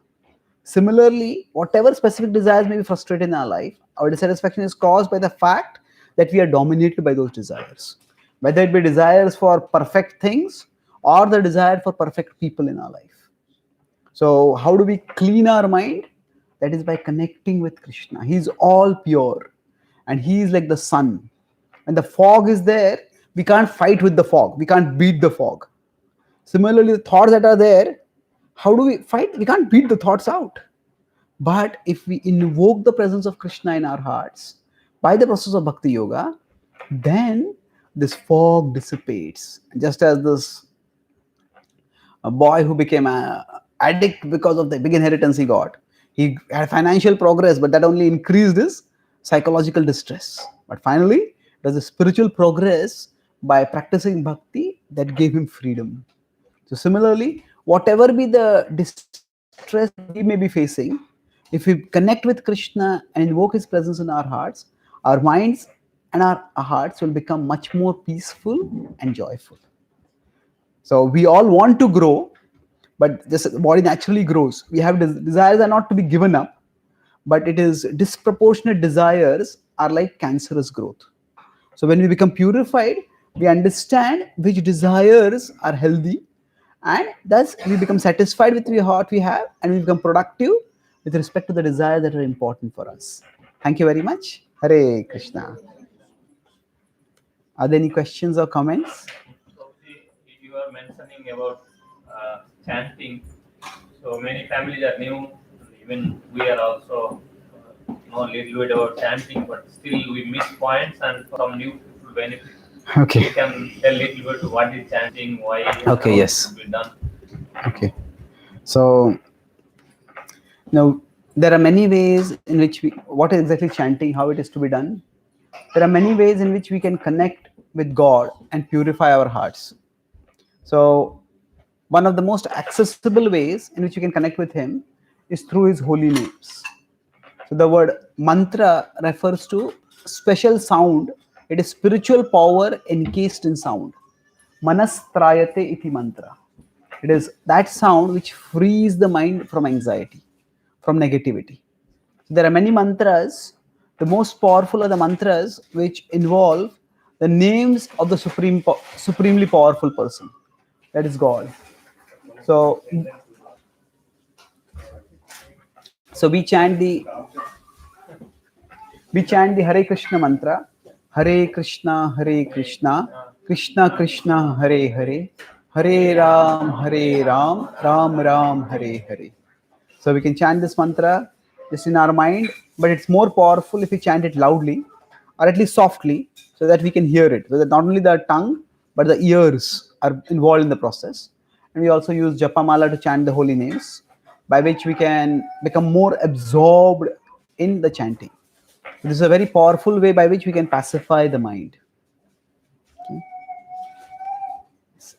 Similarly, whatever specific desires may be frustrated in our life, our dissatisfaction is caused by the fact that we are dominated by those desires. Whether it be desires for perfect things or the desire for perfect people in our life. So, how do we clean our mind? That is by connecting with Krishna. He is all pure and He is like the sun. When the fog is there, we can't fight with the fog, we can't beat the fog. Similarly, the thoughts that are there, how do we fight? We can't beat the thoughts out. But if we invoke the presence of Krishna in our hearts by the process of bhakti yoga, then this fog dissipates. Just as this a boy who became an addict because of the big inheritance he got. He had financial progress, but that only increased his psychological distress. But finally, there's a spiritual progress by practicing bhakti that gave him freedom. So similarly, whatever be the distress we may be facing, if we connect with Krishna and invoke His presence in our hearts, our minds and our hearts will become much more peaceful and joyful. So we all want to grow, but this body naturally grows. We have desires are not to be given up, but it is disproportionate desires are like cancerous growth. So when we become purified, we understand which desires are healthy, and thus we become satisfied with what we have, and we become productive with respect to the desires that are important for us. Thank you very much. Hare Krishna. Are there any questions or comments? So you are mentioning about chanting. So many families are new, even we are also know a little bit about chanting, but still we miss points, and some new people benefit. Okay. You can tell a little bit what is chanting, why Okay, how yes. it should be done. Okay. So now there are many ways in which what is exactly chanting, how it is to be done. There are many ways in which we can connect with God and purify our hearts. So one of the most accessible ways in which you can connect with Him is through His holy names. So the word mantra refers to special sound. It is spiritual power encased in sound. Manastrayate iti mantra. It is that sound which frees the mind from anxiety, from negativity. So there are many mantras. The most powerful are the mantras which involve the names of the supremely powerful person. That is God. So, so we chant the Hare Krishna mantra. Hare Krishna, Krishna Krishna, Hare Hare, Hare Ram, Ram Ram, Hare Hare. So we can chant this mantra just in our mind, but it's more powerful if we chant it loudly or at least softly so that we can hear it. So that not only the tongue but the ears are involved in the process. And we also use Japamala to chant the holy names, by which we can become more absorbed in the chanting. This is a very powerful way by which we can pacify the mind. Okay.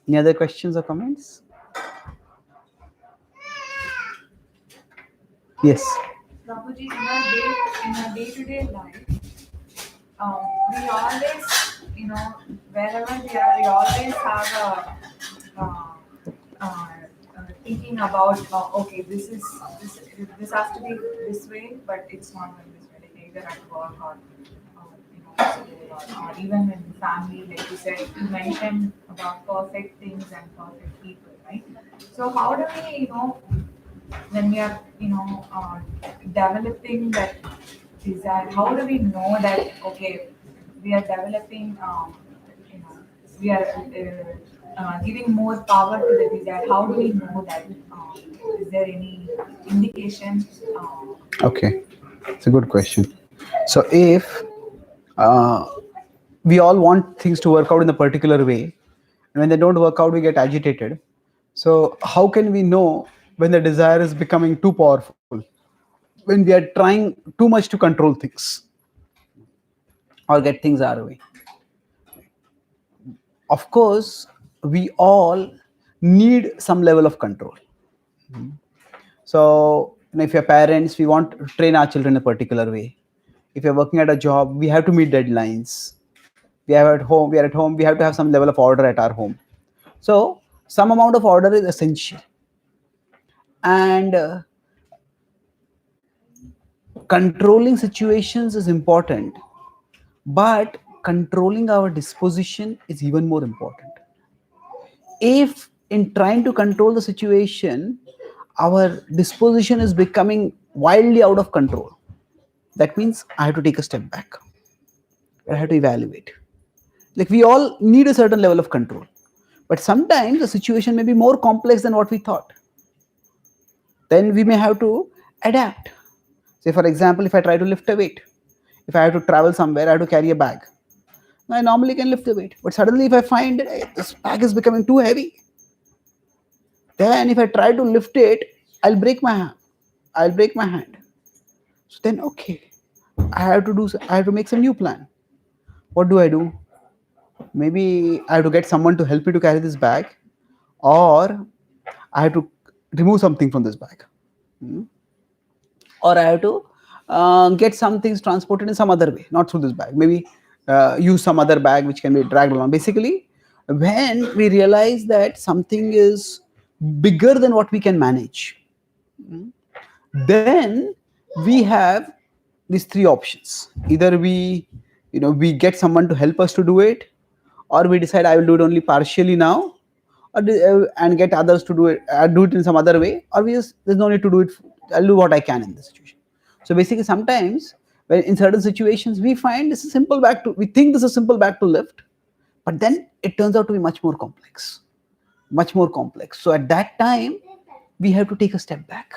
Any other questions or comments? Yes. Prabhuji, in our day-to-day life, we always, wherever we are, we always have thinking about, okay, this has to be this way, but it's not like this way. Like either at work or, possible, or even in family, like you said, you mentioned about perfect things and perfect people, right? So how do we, when we are, developing that desire, how do we know that, okay, we are developing, you know, we are giving more power to the desire? How do we know that? Is there any indication? Okay, it's a good question. So if uh, we all want things to work out in a particular way, and when they don't work out, we get agitated. So how can we know when the desire is becoming too powerful? When we are trying too much to control things or get things our way? Of course, we all need some level of control. So, if you're parents, we want to train our children a particular way. If you're working at a job, we have to meet deadlines. We are at home, we have to have some level of order at our home. So, some amount of order is essential. And controlling situations is important, but controlling our disposition is even more important. If in trying to control the situation, our disposition is becoming wildly out of control, that means I have to take a step back. I have to evaluate. Like, we all need a certain level of control, but sometimes the situation may be more complex than what we thought. Then we may have to adapt. Say, for example, if I try to lift a weight, if I have to travel somewhere, I have to carry a bag. Now, I normally can lift the weight, but suddenly if I find that, hey, this bag is becoming too heavy, then if I try to lift it, I'll break my hand. I'll break my hand. So then, okay, I have to make some new plan. What do I do? Maybe I have to get someone to help me to carry this bag, or I have to remove something from this bag. Hmm? Or I have to get some things transported in some other way, not through this bag. Maybe use some other bag which can be dragged along. Basically, when we realize that something is bigger than what we can manage, then we have these three options. Either we get someone to help us to do it, or we decide I will do it only partially now, and get others to do it in some other way, or there's no need to do it. I'll do what I can in this situation. So basically, sometimes when in certain situations we find we think this is simple bag to lift, but then it turns out to be much more complex, much more complex. So at that time, we have to take a step back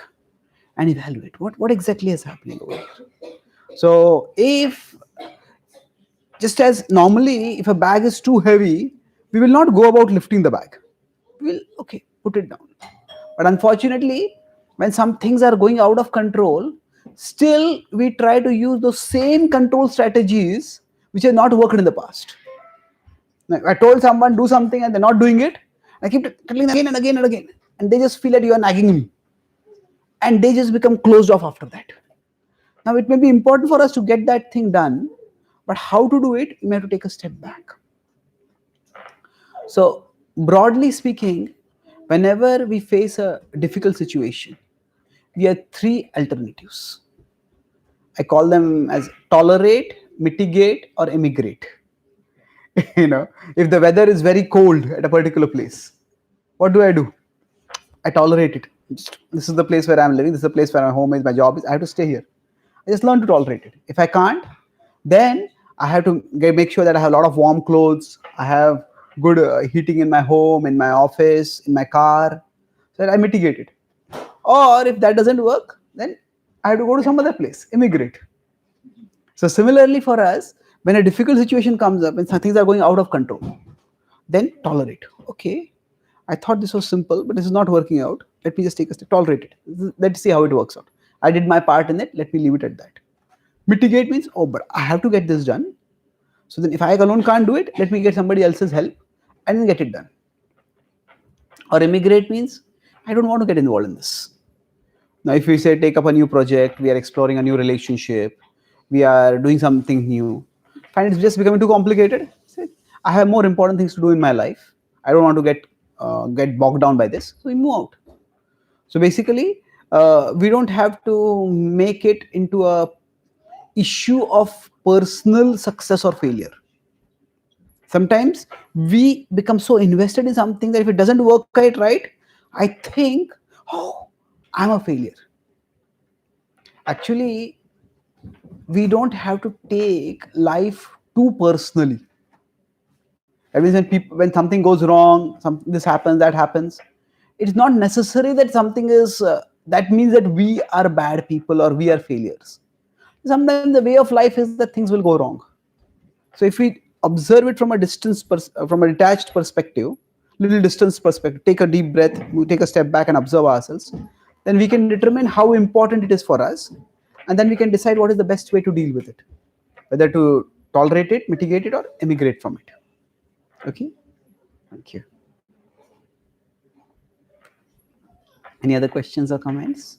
and evaluate what exactly is happening over here. So if, just as normally, if a bag is too heavy, we will not go about lifting the bag. We'll, okay, put it down. But unfortunately, when some things are going out of control, still we try to use those same control strategies which have not worked in the past. Like, I told someone do something and they're not doing it, I keep telling them again and again and again, and they just feel that you are nagging me, and they just become closed off after that. Now, it may be important for us to get that thing done, but how to do it, we may have to take a step back. So, broadly speaking, whenever we face a difficult situation, we have three alternatives. I call them as tolerate, mitigate, or emigrate. If the weather is very cold at a particular place, what do? I tolerate it. This is the place where I'm living. This is the place where my home is, my job is. I have to stay here. I just learn to tolerate it. If I can't, then I have to make sure that I have a lot of warm clothes. I have good heating in my home, in my office, in my car, so that I mitigate it. Or if that doesn't work, then I have to go to some other place, immigrate. So similarly for us, when a difficult situation comes up and some things are going out of control, then tolerate. Okay, I thought this was simple, but this is not working out. Let me just take a step, tolerate it. Let's see how it works out. I did my part in it. Let me leave it at that. Mitigate means, oh, but I have to get this done. So then if I alone can't do it, let me get somebody else's help and then get it done. Or immigrate means, I don't want to get involved in this. Now, if we say take up a new project, we are exploring a new relationship, we are doing something new, find it's just becoming too complicated. Say, I have more important things to do in my life. I don't want to get bogged down by this. So we move out. So basically, we don't have to make it into a issue of personal success or failure. Sometimes we become so invested in something that if it doesn't work out right, I think, oh, I'm a failure. Actually, we don't have to take life too personally. That means when something goes wrong, this happens, that happens. It's not necessary that something is that means that we are bad people or we are failures. Sometimes the way of life is that things will go wrong. So if we observe it from a from a detached perspective, little distance perspective, take a deep breath, we take a step back and observe ourselves, then we can determine how important it is for us, and then we can decide what is the best way to deal with it, whether to tolerate it, mitigate it, or emigrate from it. Okay, thank you. Any other questions or comments?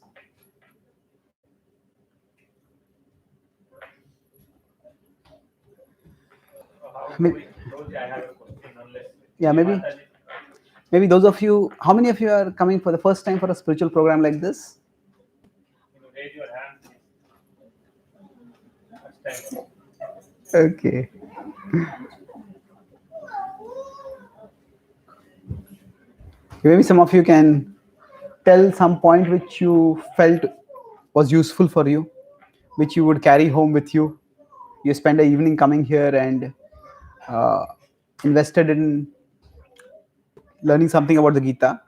I have a question. Yeah, maybe those of you, how many of you are coming for the first time for a spiritual program like this? Raise your hand, please. Okay. Maybe some of you can tell some point which you felt was useful for you, which you would carry home with you. You spend the evening coming here and invested in learning something about the Gita.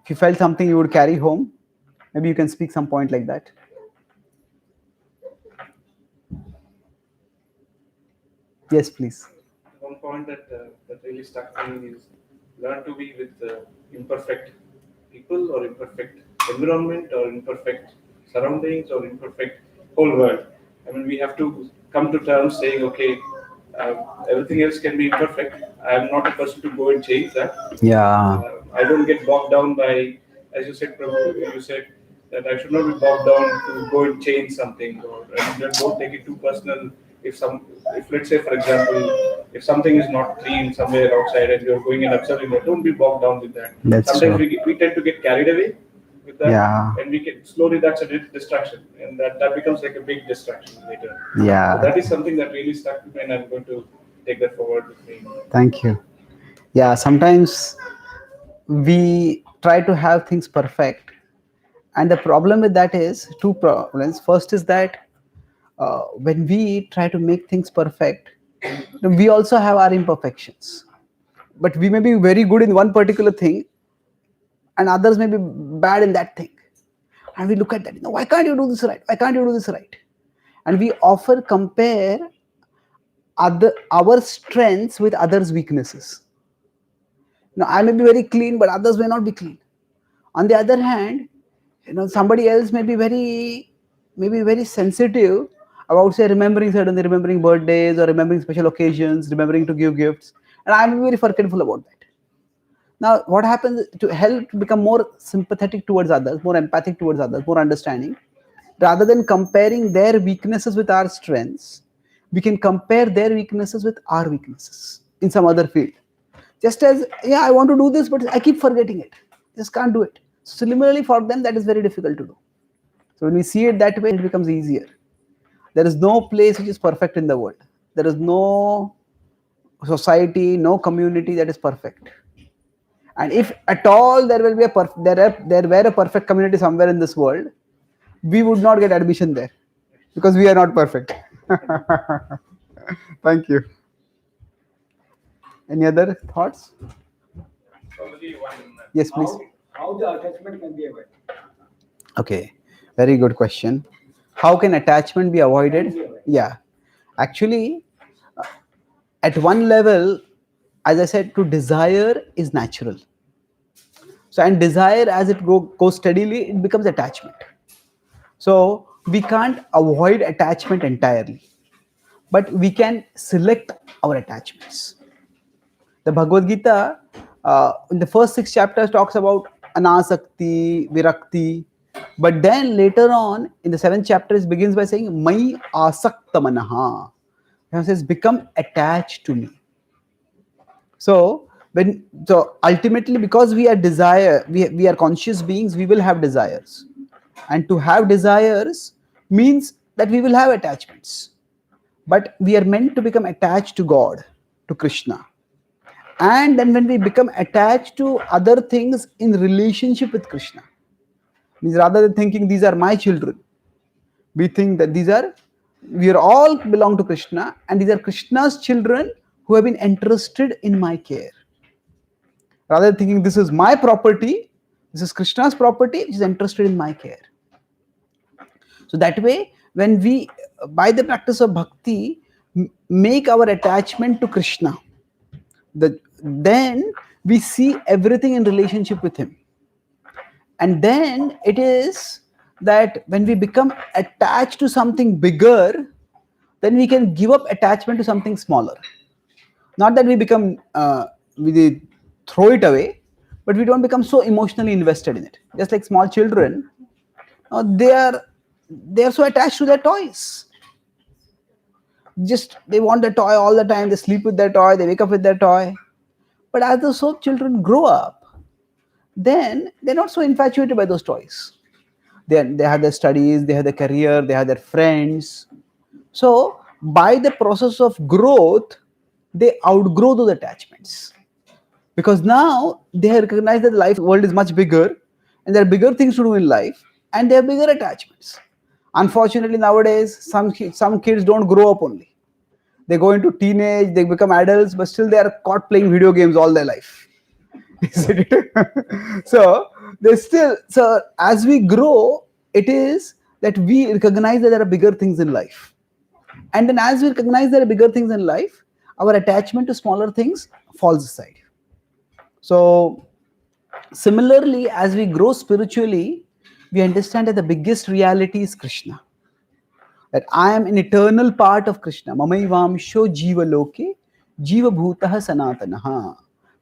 If you felt something you would carry home, maybe you can speak some point like that. Yes, please. One point that really stuck to me is learn to be with imperfect people or imperfect environment or imperfect surroundings or imperfect whole world. I mean, we have to come to terms saying, okay, everything else can be imperfect. I am not a person to go and change that. Yeah. I don't get bogged down by, as you said, Prabhu, you said that I should not be bogged down to go and change something, or don't take it too personal. If let's say, for example, if something is not clean somewhere outside and you're going and observing it, don't be bogged down with that. That's Sometimes true. we tend to get carried away with that, Yeah. and we can slowly, that's a distraction, and that becomes like a big distraction later. Yeah. So that is something that really stuck to me, and I'm going to take that forward with me. Thank you. Yeah, sometimes we try to have things perfect, and the problem with that is two problems. First is that when we try to make things perfect, we also have our imperfections, but we may be very good in one particular thing and others may be bad in that thing, and we look at that, why can't you do this right, why can't you do this right, and we often compare our strengths with others' weaknesses. I may be very clean but others may not be clean. On the other hand, somebody else may be very sensitive about, say, remembering birthdays or remembering special occasions, remembering to give gifts, and I'm very forgetful about that. Now what happens to help become more sympathetic towards others, more empathic towards others, more understanding, rather than comparing their weaknesses with our strengths, we can compare their weaknesses with our weaknesses in some other field. Just as, I want to do this but I keep forgetting it, just can't do it. Similarly, for them that is very difficult to do. So when we see it that way, it becomes easier. There is no place which is perfect in the world. There is no society, no community that is perfect. And if at all there will be there were a perfect community somewhere in this world, we would not get admission there because we are not perfect. Thank you. Any other thoughts? Yes, please. How the attachment can be avoided? Okay, very good question. How can attachment be avoided? Yeah, actually, at one level, as I said, to desire is natural. So, and desire, as it goes steadily, it becomes attachment. So we can't avoid attachment entirely, but we can select our attachments. The Bhagavad-gita, in the first 6 chapters, talks about anasakti, virakti, but then later on in the 7th chapter, it begins by saying mai asakta manaha. It says become attached to me. So ultimately, because we are conscious beings, we will have desires, and to have desires means that we will have attachments. But we are meant to become attached to God, to Krishna. And then when we become attached to other things in relationship with Krishna, means rather than thinking these are my children, we think that we are all belong to Krishna, and these are Krishna's children who have been entrusted in my care. Rather than thinking this is my property, this is Krishna's property, which is entrusted in my care. So that way, when we, by the practice of bhakti, make our attachment to Krishna, then we see everything in relationship with him. And then it is that when we become attached to something bigger, then we can give up attachment to something smaller. Not that we become, we throw it away, but we don't become so emotionally invested in it. Just like small children, they are so attached to their toys. Just they want the toy all the time. They sleep with their toy. They wake up with their toy. But as those children grow up, then they're not so infatuated by those toys. They have their studies, they have their career, they have their friends. So by the process of growth, they outgrow those attachments. Because now they recognize that the life world is much bigger, and there are bigger things to do in life, and they have bigger attachments. Unfortunately, nowadays, some kids don't grow up only. They go into teenage, they become adults, but still they are caught playing video games all their life. So as we grow, it is that we recognize that there are bigger things in life. And then as we recognize there are bigger things in life, our attachment to smaller things falls aside. So similarly, as we grow spiritually, we understand that the biggest reality is Krishna. That I am an eternal part of Krishna. Mamaivamsho jiva loke, jiva bhutah sanatanaha.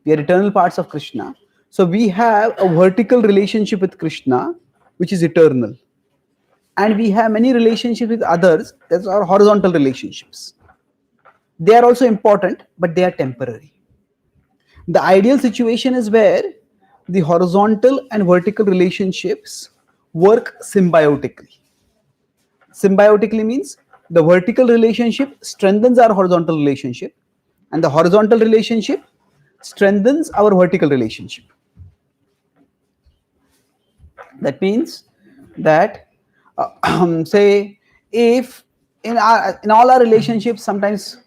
We are eternal parts of Krishna. So we have a vertical relationship with Krishna, which is eternal. And we have many relationships with others, that's our horizontal relationships. They are also important, but they are temporary. The ideal situation is where the horizontal and vertical relationships work symbiotically. Symbiotically means the vertical relationship strengthens our horizontal relationship, and the horizontal relationship strengthens our vertical relationship. That means that say if in all our relationships, sometimes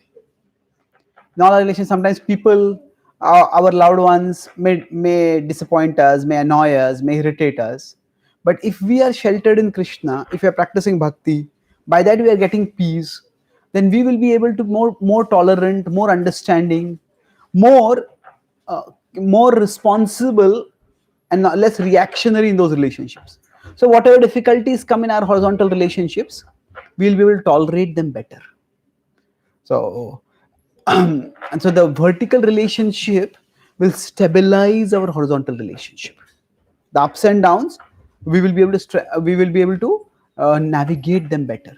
people, our loved ones may disappoint us, may annoy us, may irritate us. But if we are sheltered in Krishna, if we are practicing bhakti, by that we are getting peace, then we will be able to more tolerant, more understanding, more responsible, and less reactionary in those relationships. So whatever difficulties come in our horizontal relationships, we'll be able to tolerate them better. So and so the vertical relationship will stabilize our horizontal relationship. The ups and downs, we will be able to navigate them better.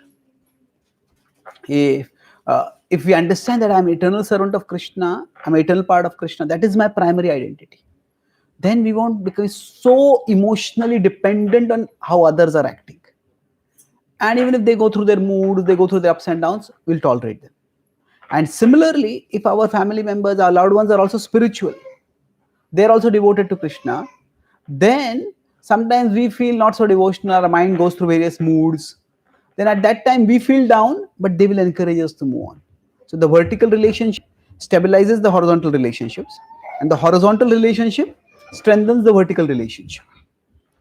If we understand that I'm eternal servant of Krishna, I'm eternal part of Krishna, that is my primary identity, then we won't become so emotionally dependent on how others are acting. And even if they go through their moods, they go through their ups and downs, we'll tolerate them. And similarly, if our family members, our loved ones are also spiritual, they're also devoted to Krishna, then sometimes we feel not so devotional, our mind goes through various moods. Then at that time we feel down, but they will encourage us to move on. So the vertical relationship stabilizes the horizontal relationships, and the horizontal relationship strengthens the vertical relationship.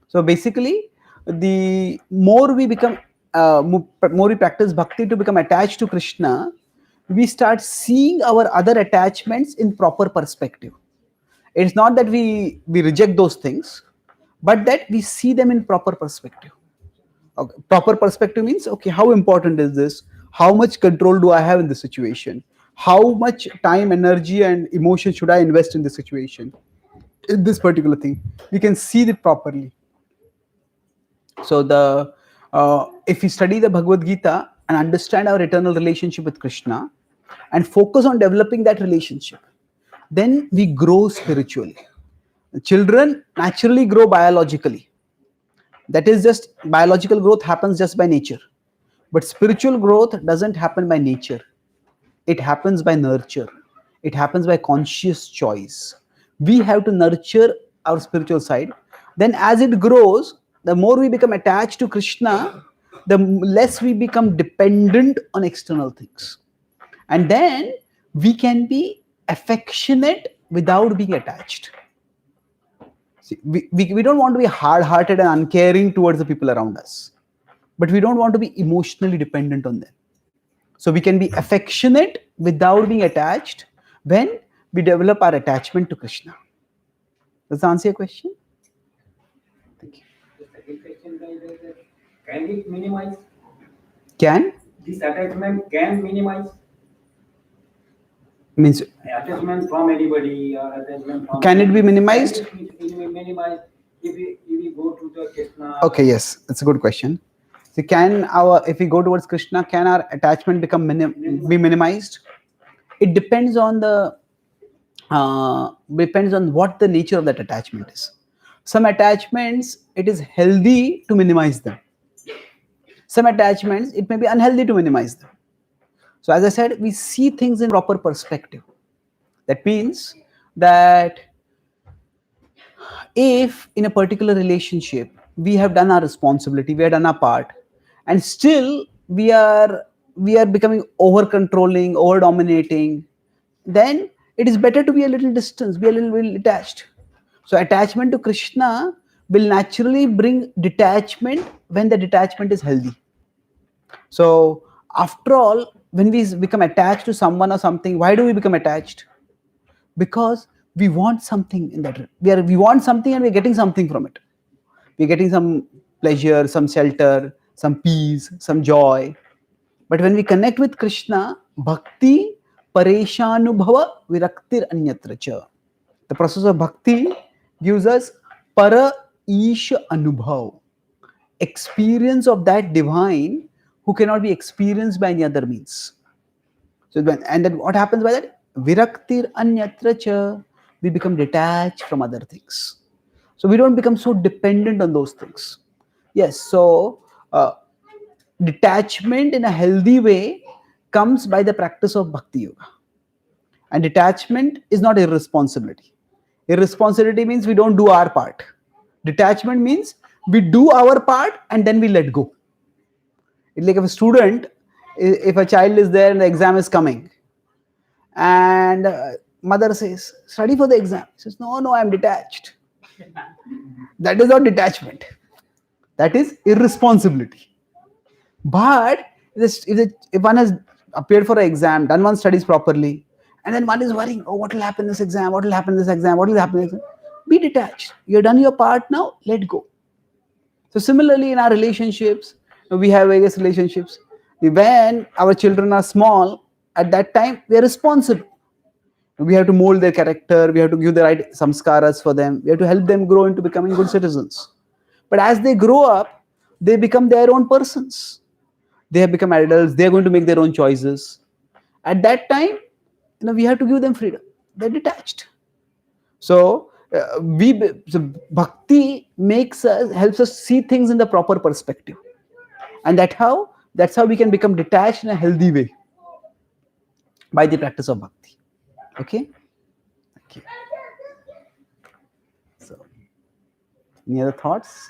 So basically, the more we become, more we practice bhakti to become attached to Krishna, we start seeing our other attachments in proper perspective. It's not that we reject those things, but that we see them in proper perspective. Okay. Proper perspective means, okay, how important is this? How much control do I have in this situation? How much time, energy, and emotion should I invest in this situation? In this particular thing, we can see it properly. So if we study the Bhagavad-gita and understand our eternal relationship with Krishna and focus on developing that relationship, then we grow spiritually. Children naturally grow biologically. That is just biological growth happens just by nature. But spiritual growth doesn't happen by nature. It happens by nurture. It happens by conscious choice. We have to nurture our spiritual side. Then, as it grows, the more we become attached to Krishna, the less we become dependent on external things. And then we can be affectionate without being attached. See, we don't want to be hard-hearted and uncaring towards the people around us, but we don't want to be emotionally dependent on them. So we can be affectionate without being attached when we develop our attachment to Krishna. Does that answer your question? Thank you. The second question is, can it minimize? Can This attachment can minimize means attachment from anybody or attachment from. Can it be minimized? Can it be minimized if we go to the Krishna? Okay, yes, that's a good question. So if we go towards Krishna, can our attachment be minimized? It depends on what the nature of that attachment is. Some attachments, it is healthy to minimize them. Some attachments, it may be unhealthy to minimize them. So as I said, we see things in proper perspective. That means that if in a particular relationship we have done our responsibility, we have done our part, and still we are becoming over controlling, over dominating, then it is better to be a little distant, be a little detached. So attachment to Krishna will naturally bring detachment when the detachment is healthy. So after all, when we become attached to someone or something, why do we become attached? Because we want something in that. We want something and we're getting something from it. We're getting some pleasure, some shelter, some peace, some joy. But when we connect with Krishna, bhakti pareshanubhava viraktir anyatra cha. The process of bhakti gives us para isha anubhav, experience of that divine who cannot be experienced by any other means. So and then what happens by that? Viraktir anyatra cha. We become detached from other things. So we don't become so dependent on those things. Yes, so detachment in a healthy way comes by the practice of bhakti yoga. And detachment is not irresponsibility. Irresponsibility means we don't do our part. Detachment means we do our part and then we let go. It's like if a student, if a child is there and the exam is coming, and mother says, study for the exam. He says, no, I'm detached. That is not detachment. That is irresponsibility. But if one has appeared for an exam, done one's studies properly, and then one is worrying, what will happen in this exam? What will happen in this exam? What will happen in this exam? Be detached. You've done your part now, let go. So similarly, in our relationships, we have various relationships. When our children are small, at that time, we are responsible. We have to mold their character. We have to give the right samskaras for them. We have to help them grow into becoming good citizens. But as they grow up, they become their own persons. They have become adults. They are going to make their own choices. At that time, we have to give them freedom. They're detached. So bhakti helps us see things in the proper perspective, and that's how we can become detached in a healthy way by the practice of bhakti. Okay. Thank you. So, any other thoughts?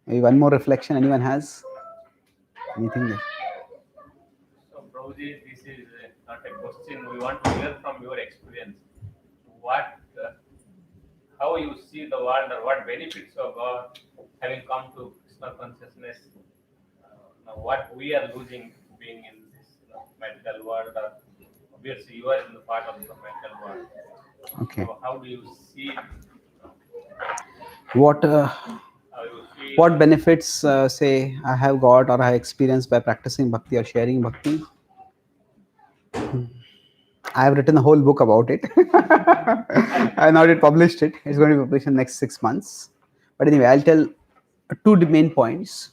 Maybe one more reflection. Anyone has anything there? So, Prabhuji, this is not a question. We want to hear from your experience. How you see the world, or what benefits of having come to Krishna consciousness? What we are losing being in this mental world. Obviously, you are in the part of the mental world. Okay. So, how do you see? What benefits say I have got or I have experienced by practicing bhakti or sharing bhakti? I have written a whole book about it. I have not yet published it. It's going to be published in the next 6 months. But anyway, I'll tell two main points.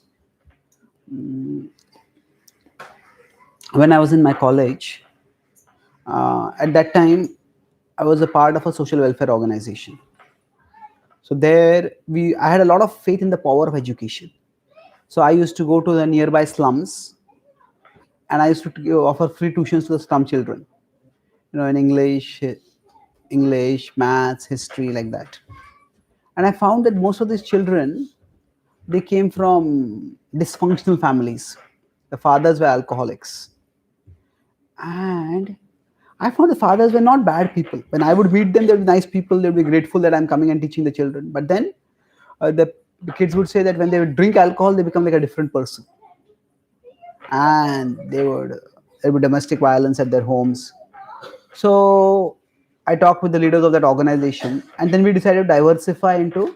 When I was in my college, at that time, I was a part of a social welfare organization. So there, I had a lot of faith in the power of education. So I used to go to the nearby slums and I used to offer free tuitions to the slum children, in English, maths, history, like that. And I found that most of these children, they came from dysfunctional families. The fathers were alcoholics, and I found the fathers were not bad people. When I would meet them, they would be nice people. They would be grateful that I'm coming and teaching the children. But then the kids would say that when they would drink alcohol, they become like a different person, and there would be domestic violence at their homes. So I talked with the leaders of that organization, and then we decided to diversify into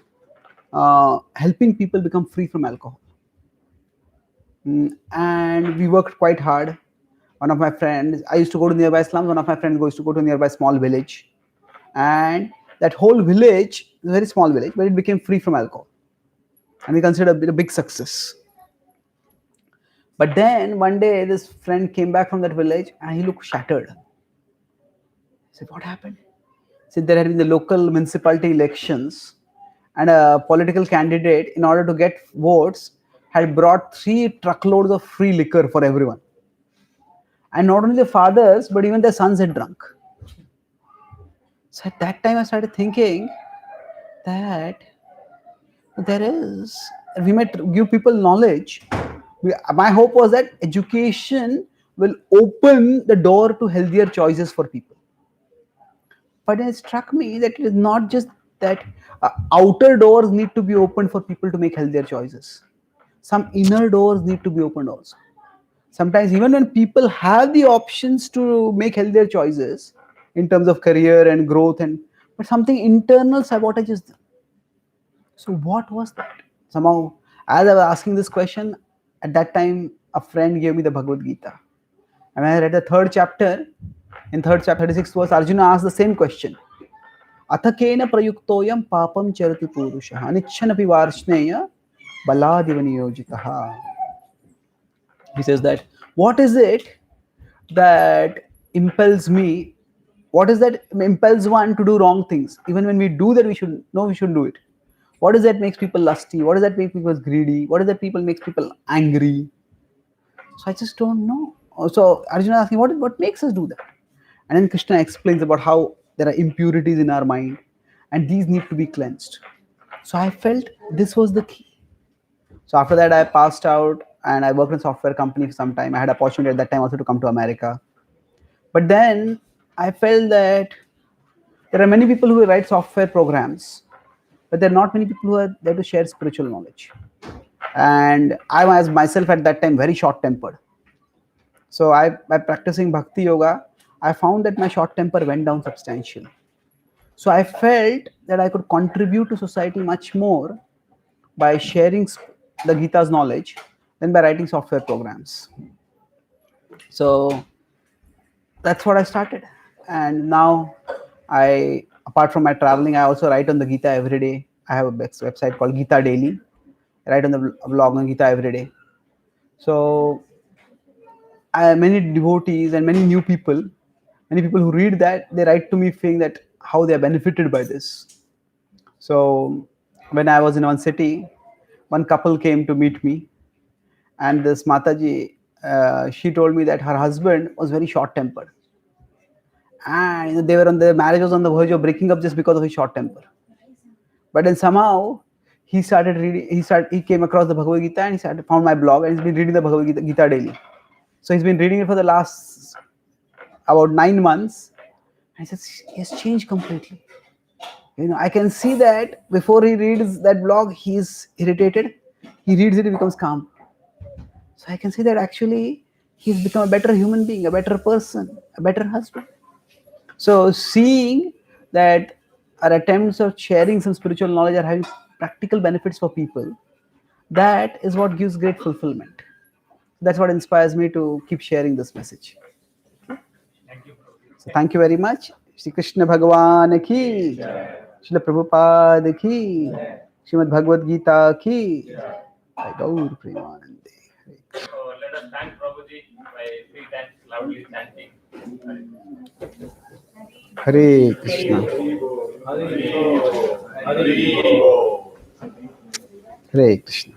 helping people become free from alcohol. And we worked quite hard. One of my friends, I used to go to nearby slums. One of my friends used to go to a nearby small village, and that whole village, a very small village, but it became free from alcohol, and we considered it a big success. But then one day, this friend came back from that village, and he looked shattered. I said, "What happened?" He said there had been the local municipality elections, and a political candidate, in order to get votes, had brought 3 truckloads of free liquor for everyone. And not only the fathers, but even their sons had drunk. So at that time, I started thinking that we might give people knowledge. My hope was that education will open the door to healthier choices for people. But it struck me that it is not just that outer doors need to be opened for people to make healthier choices. Some inner doors need to be opened also. Sometimes even when people have the options to make healthier choices in terms of career and growth, but something internal sabotages them. So what was that? Somehow, as I was asking this question, at that time a friend gave me the Bhagavad-gita. And when I read the 3rd chapter, in 3rd chapter 36th verse, Arjuna asked the same question. Athakena prayuktoyam papam charati purushaha anichchanapi varshneya baladiva niyojitaha. He says that what is it that impels me? What is that impels one to do wrong things? Even when we do that, we shouldn't do it. What is that makes people lusty? What is that make people greedy? What is that makes people angry? So I just don't know. So Arjuna asking, what makes us do that? And then Krishna explains about how there are impurities in our mind, and these need to be cleansed. So I felt this was the key. So after that, I passed out and I worked in a software company for some time. I had opportunity at that time also to come to America. But then I felt that there are many people who write software programs, but there are not many people who are there to share spiritual knowledge. And I was myself at that time very short-tempered. So by practicing bhakti-yoga, I found that my short temper went down substantially. So I felt that I could contribute to society much more by sharing the Gita's knowledge than by writing software programs. So that's what I started. And now apart from my traveling, I also write on the Gita every day. I have a website called Gita Daily. I write on the blog on Gita every day. So I have many devotees and many people who read that, they write to me saying that how they are benefited by this. So when I was in one city, one couple came to meet me, and this Mataji, she told me that her husband was very short-tempered, and their marriage was on the verge of breaking up just because of his short temper. But then somehow he started reading. He came across the Bhagavad-gita and he found my blog, and he's been reading the Bhagavad-gita daily. So he's been reading it for the last about 9 months. And he says he has changed completely. I can see that before he reads that blog, he's irritated. He reads it, he becomes calm. So I can see that actually he's become a better human being, a better person, a better husband. So seeing that our attempts of sharing some spiritual knowledge are having practical benefits for people, that is what gives great fulfillment. That's what inspires me to keep sharing this message. Thank you. So thank you very much. Shri Krishna Bhagavan ki, Srila Prabhupada ki, Srimad Bhagavad-gita ki, Gaur Premanande. So let us thank Prabhuji by 3 times loudly chanting. Hare Krishna. Hare Krishna.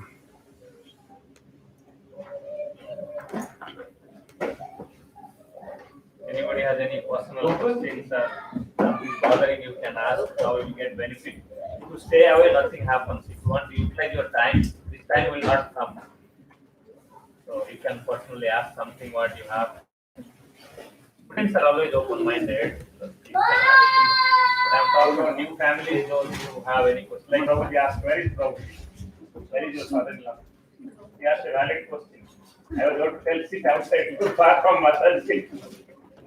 has any personal questions or something bothering you can ask how you get benefit. If you stay away, nothing happens. If you want to utilize your time, this time will not come. So you can personally ask something what you have. Students are always open-minded. So you can ask. But I'm talking about new families, those who have any questions. Like Prabhuji asked, where is Prabhuji? Where is your son-in-law? He asked a valid question. I was going to tell, sit outside, too far from massage seat.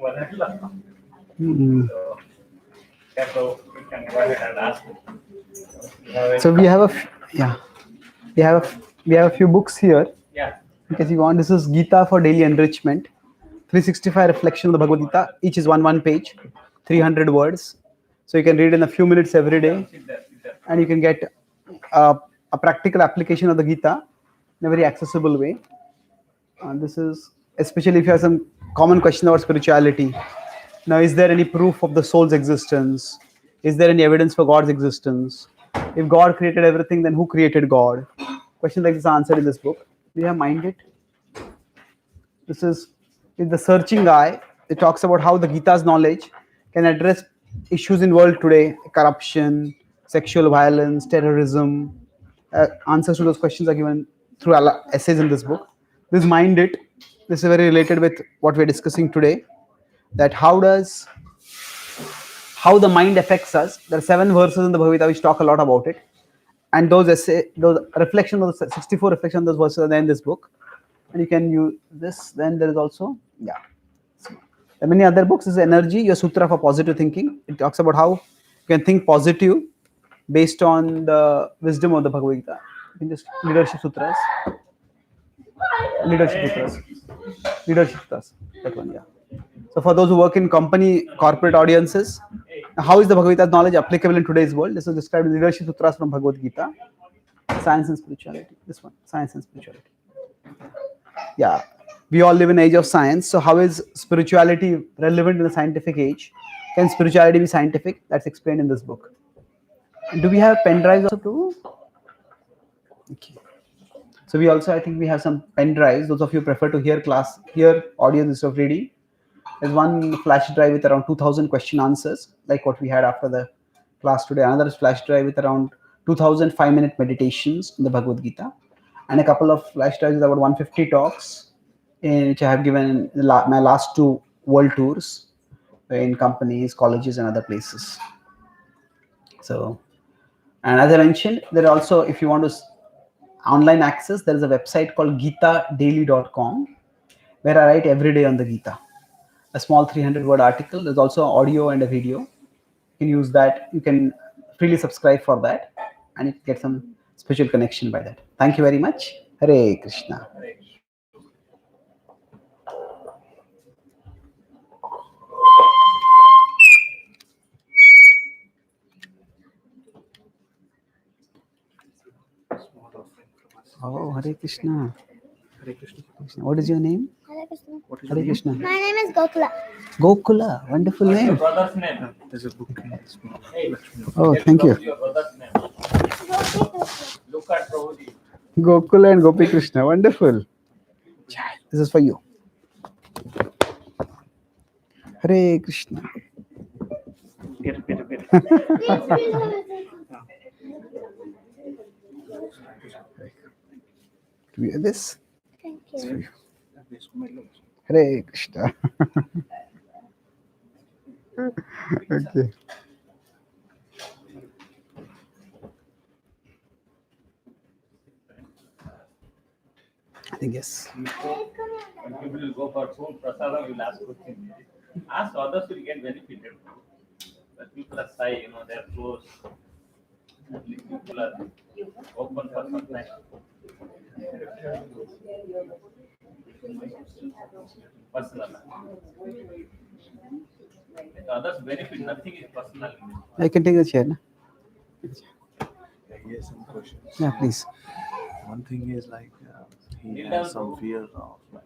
Mother-in-law. Mm. So, yeah, so you can go ahead and ask. You have any- So we have we have a few books here. Yeah. Because you want, this is Gita for daily enrichment, 365 reflection of the Bhagavad-gita. Each is one page, 300 words. So you can read in a few minutes every day, Sit there, sit there. and you can get a practical application of the Gita in a very accessible way. This is especially if you have some common question about spirituality. Now, is there any proof of the soul's existence? Is there any evidence for God's existence? If God created everything, then who created God? Questions like this are answered in this book. Do you have mind it? This is the searching eye. It talks about how the Gita's knowledge can address issues in world today: corruption, sexual violence, terrorism. Answers to those questions are given through essays in this book. This mind it. This is very related with what we're discussing today. That how the mind affects us. There are 7 verses in the Bhagavad-gita which talk a lot about it, and those reflections of the 64 reflections on those verses are there in this book. And you can use this. Then there is also there are many other books. This is Energy, your sutra for positive thinking. It talks about how you can think positive based on the wisdom of the Bhagavad Gita. You can just leadership sutras, that one. So for those who work in corporate audiences, how is the Bhagavad Gita's knowledge applicable in today's world? This is described in leadership sutras from Bhagavad Gita. Science and spirituality. This one, science and spirituality. Yeah, we all live in an age of science. So how is spirituality relevant in the scientific age? Can spirituality be scientific? That's explained in this book. And do we have pen drives also too? Okay. So we also, I think we have some pen drives. Those of you who prefer to hear audio instead of reading. There's one flash drive with around 2,000 question answers, like what we had after the class today. Another flash drive with around 2,000 5-minute meditations in the Bhagavad Gita. And a couple of flash drives with about 150 talks, which I have given in my last 2 world tours in companies, colleges, and other places. So, and as I mentioned, there are also, if you want to online access, there is a website called gitadaily.com where I write every day on the Gita. A small 300-word article. There's also audio and a video. You can use that. You can freely subscribe for that, and you can get some spiritual connection by that. Thank you very much. Hare Krishna. Hare. Oh, Hare Krishna. Hare Krishna. What is your name? Hare Krishna. What is Hare Krishna. My name is Gokula. Gokula. Wonderful What's your name. brother's name? There's a book in this book. Hey, Oh, tell thank you. Prabhuji your brother's name. Look at Prabhuji. Gokula and Gopi Krishna. Wonderful. This is for you. Hare Krishna. Get it. Do we have this? Thank you. Hare Krishna. Okay. I think yes. When people will go for food, prasadam, you will ask questions. Ask others will get benefited. But people are shy, they're closed. At least people are open for some time. Personal. Let others benefit, nothing is personal. I can take a chair. Na? He has some questions. Yeah, please. One thing is like he Kneel has down, some bro. fear of like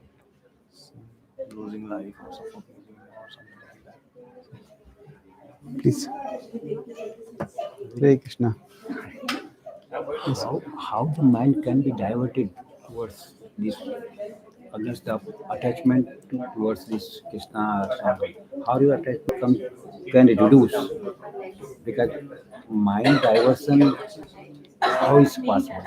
losing life or suffocating or something like that. Please. Hare Krishna. How the mind can be diverted towards this against the attachment towards this Krishna or something. how your attachment can reduce, because mind diversion, how is possible?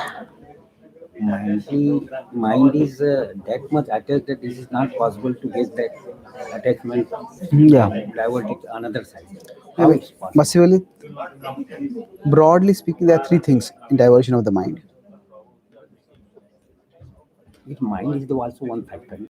Mind is that much attached that it is not possible to get that attachment Yeah. diverted another side. How Maybe, it's possible? Basically, broadly speaking, there are three things in diversion of the mind. If mind is the also one factor.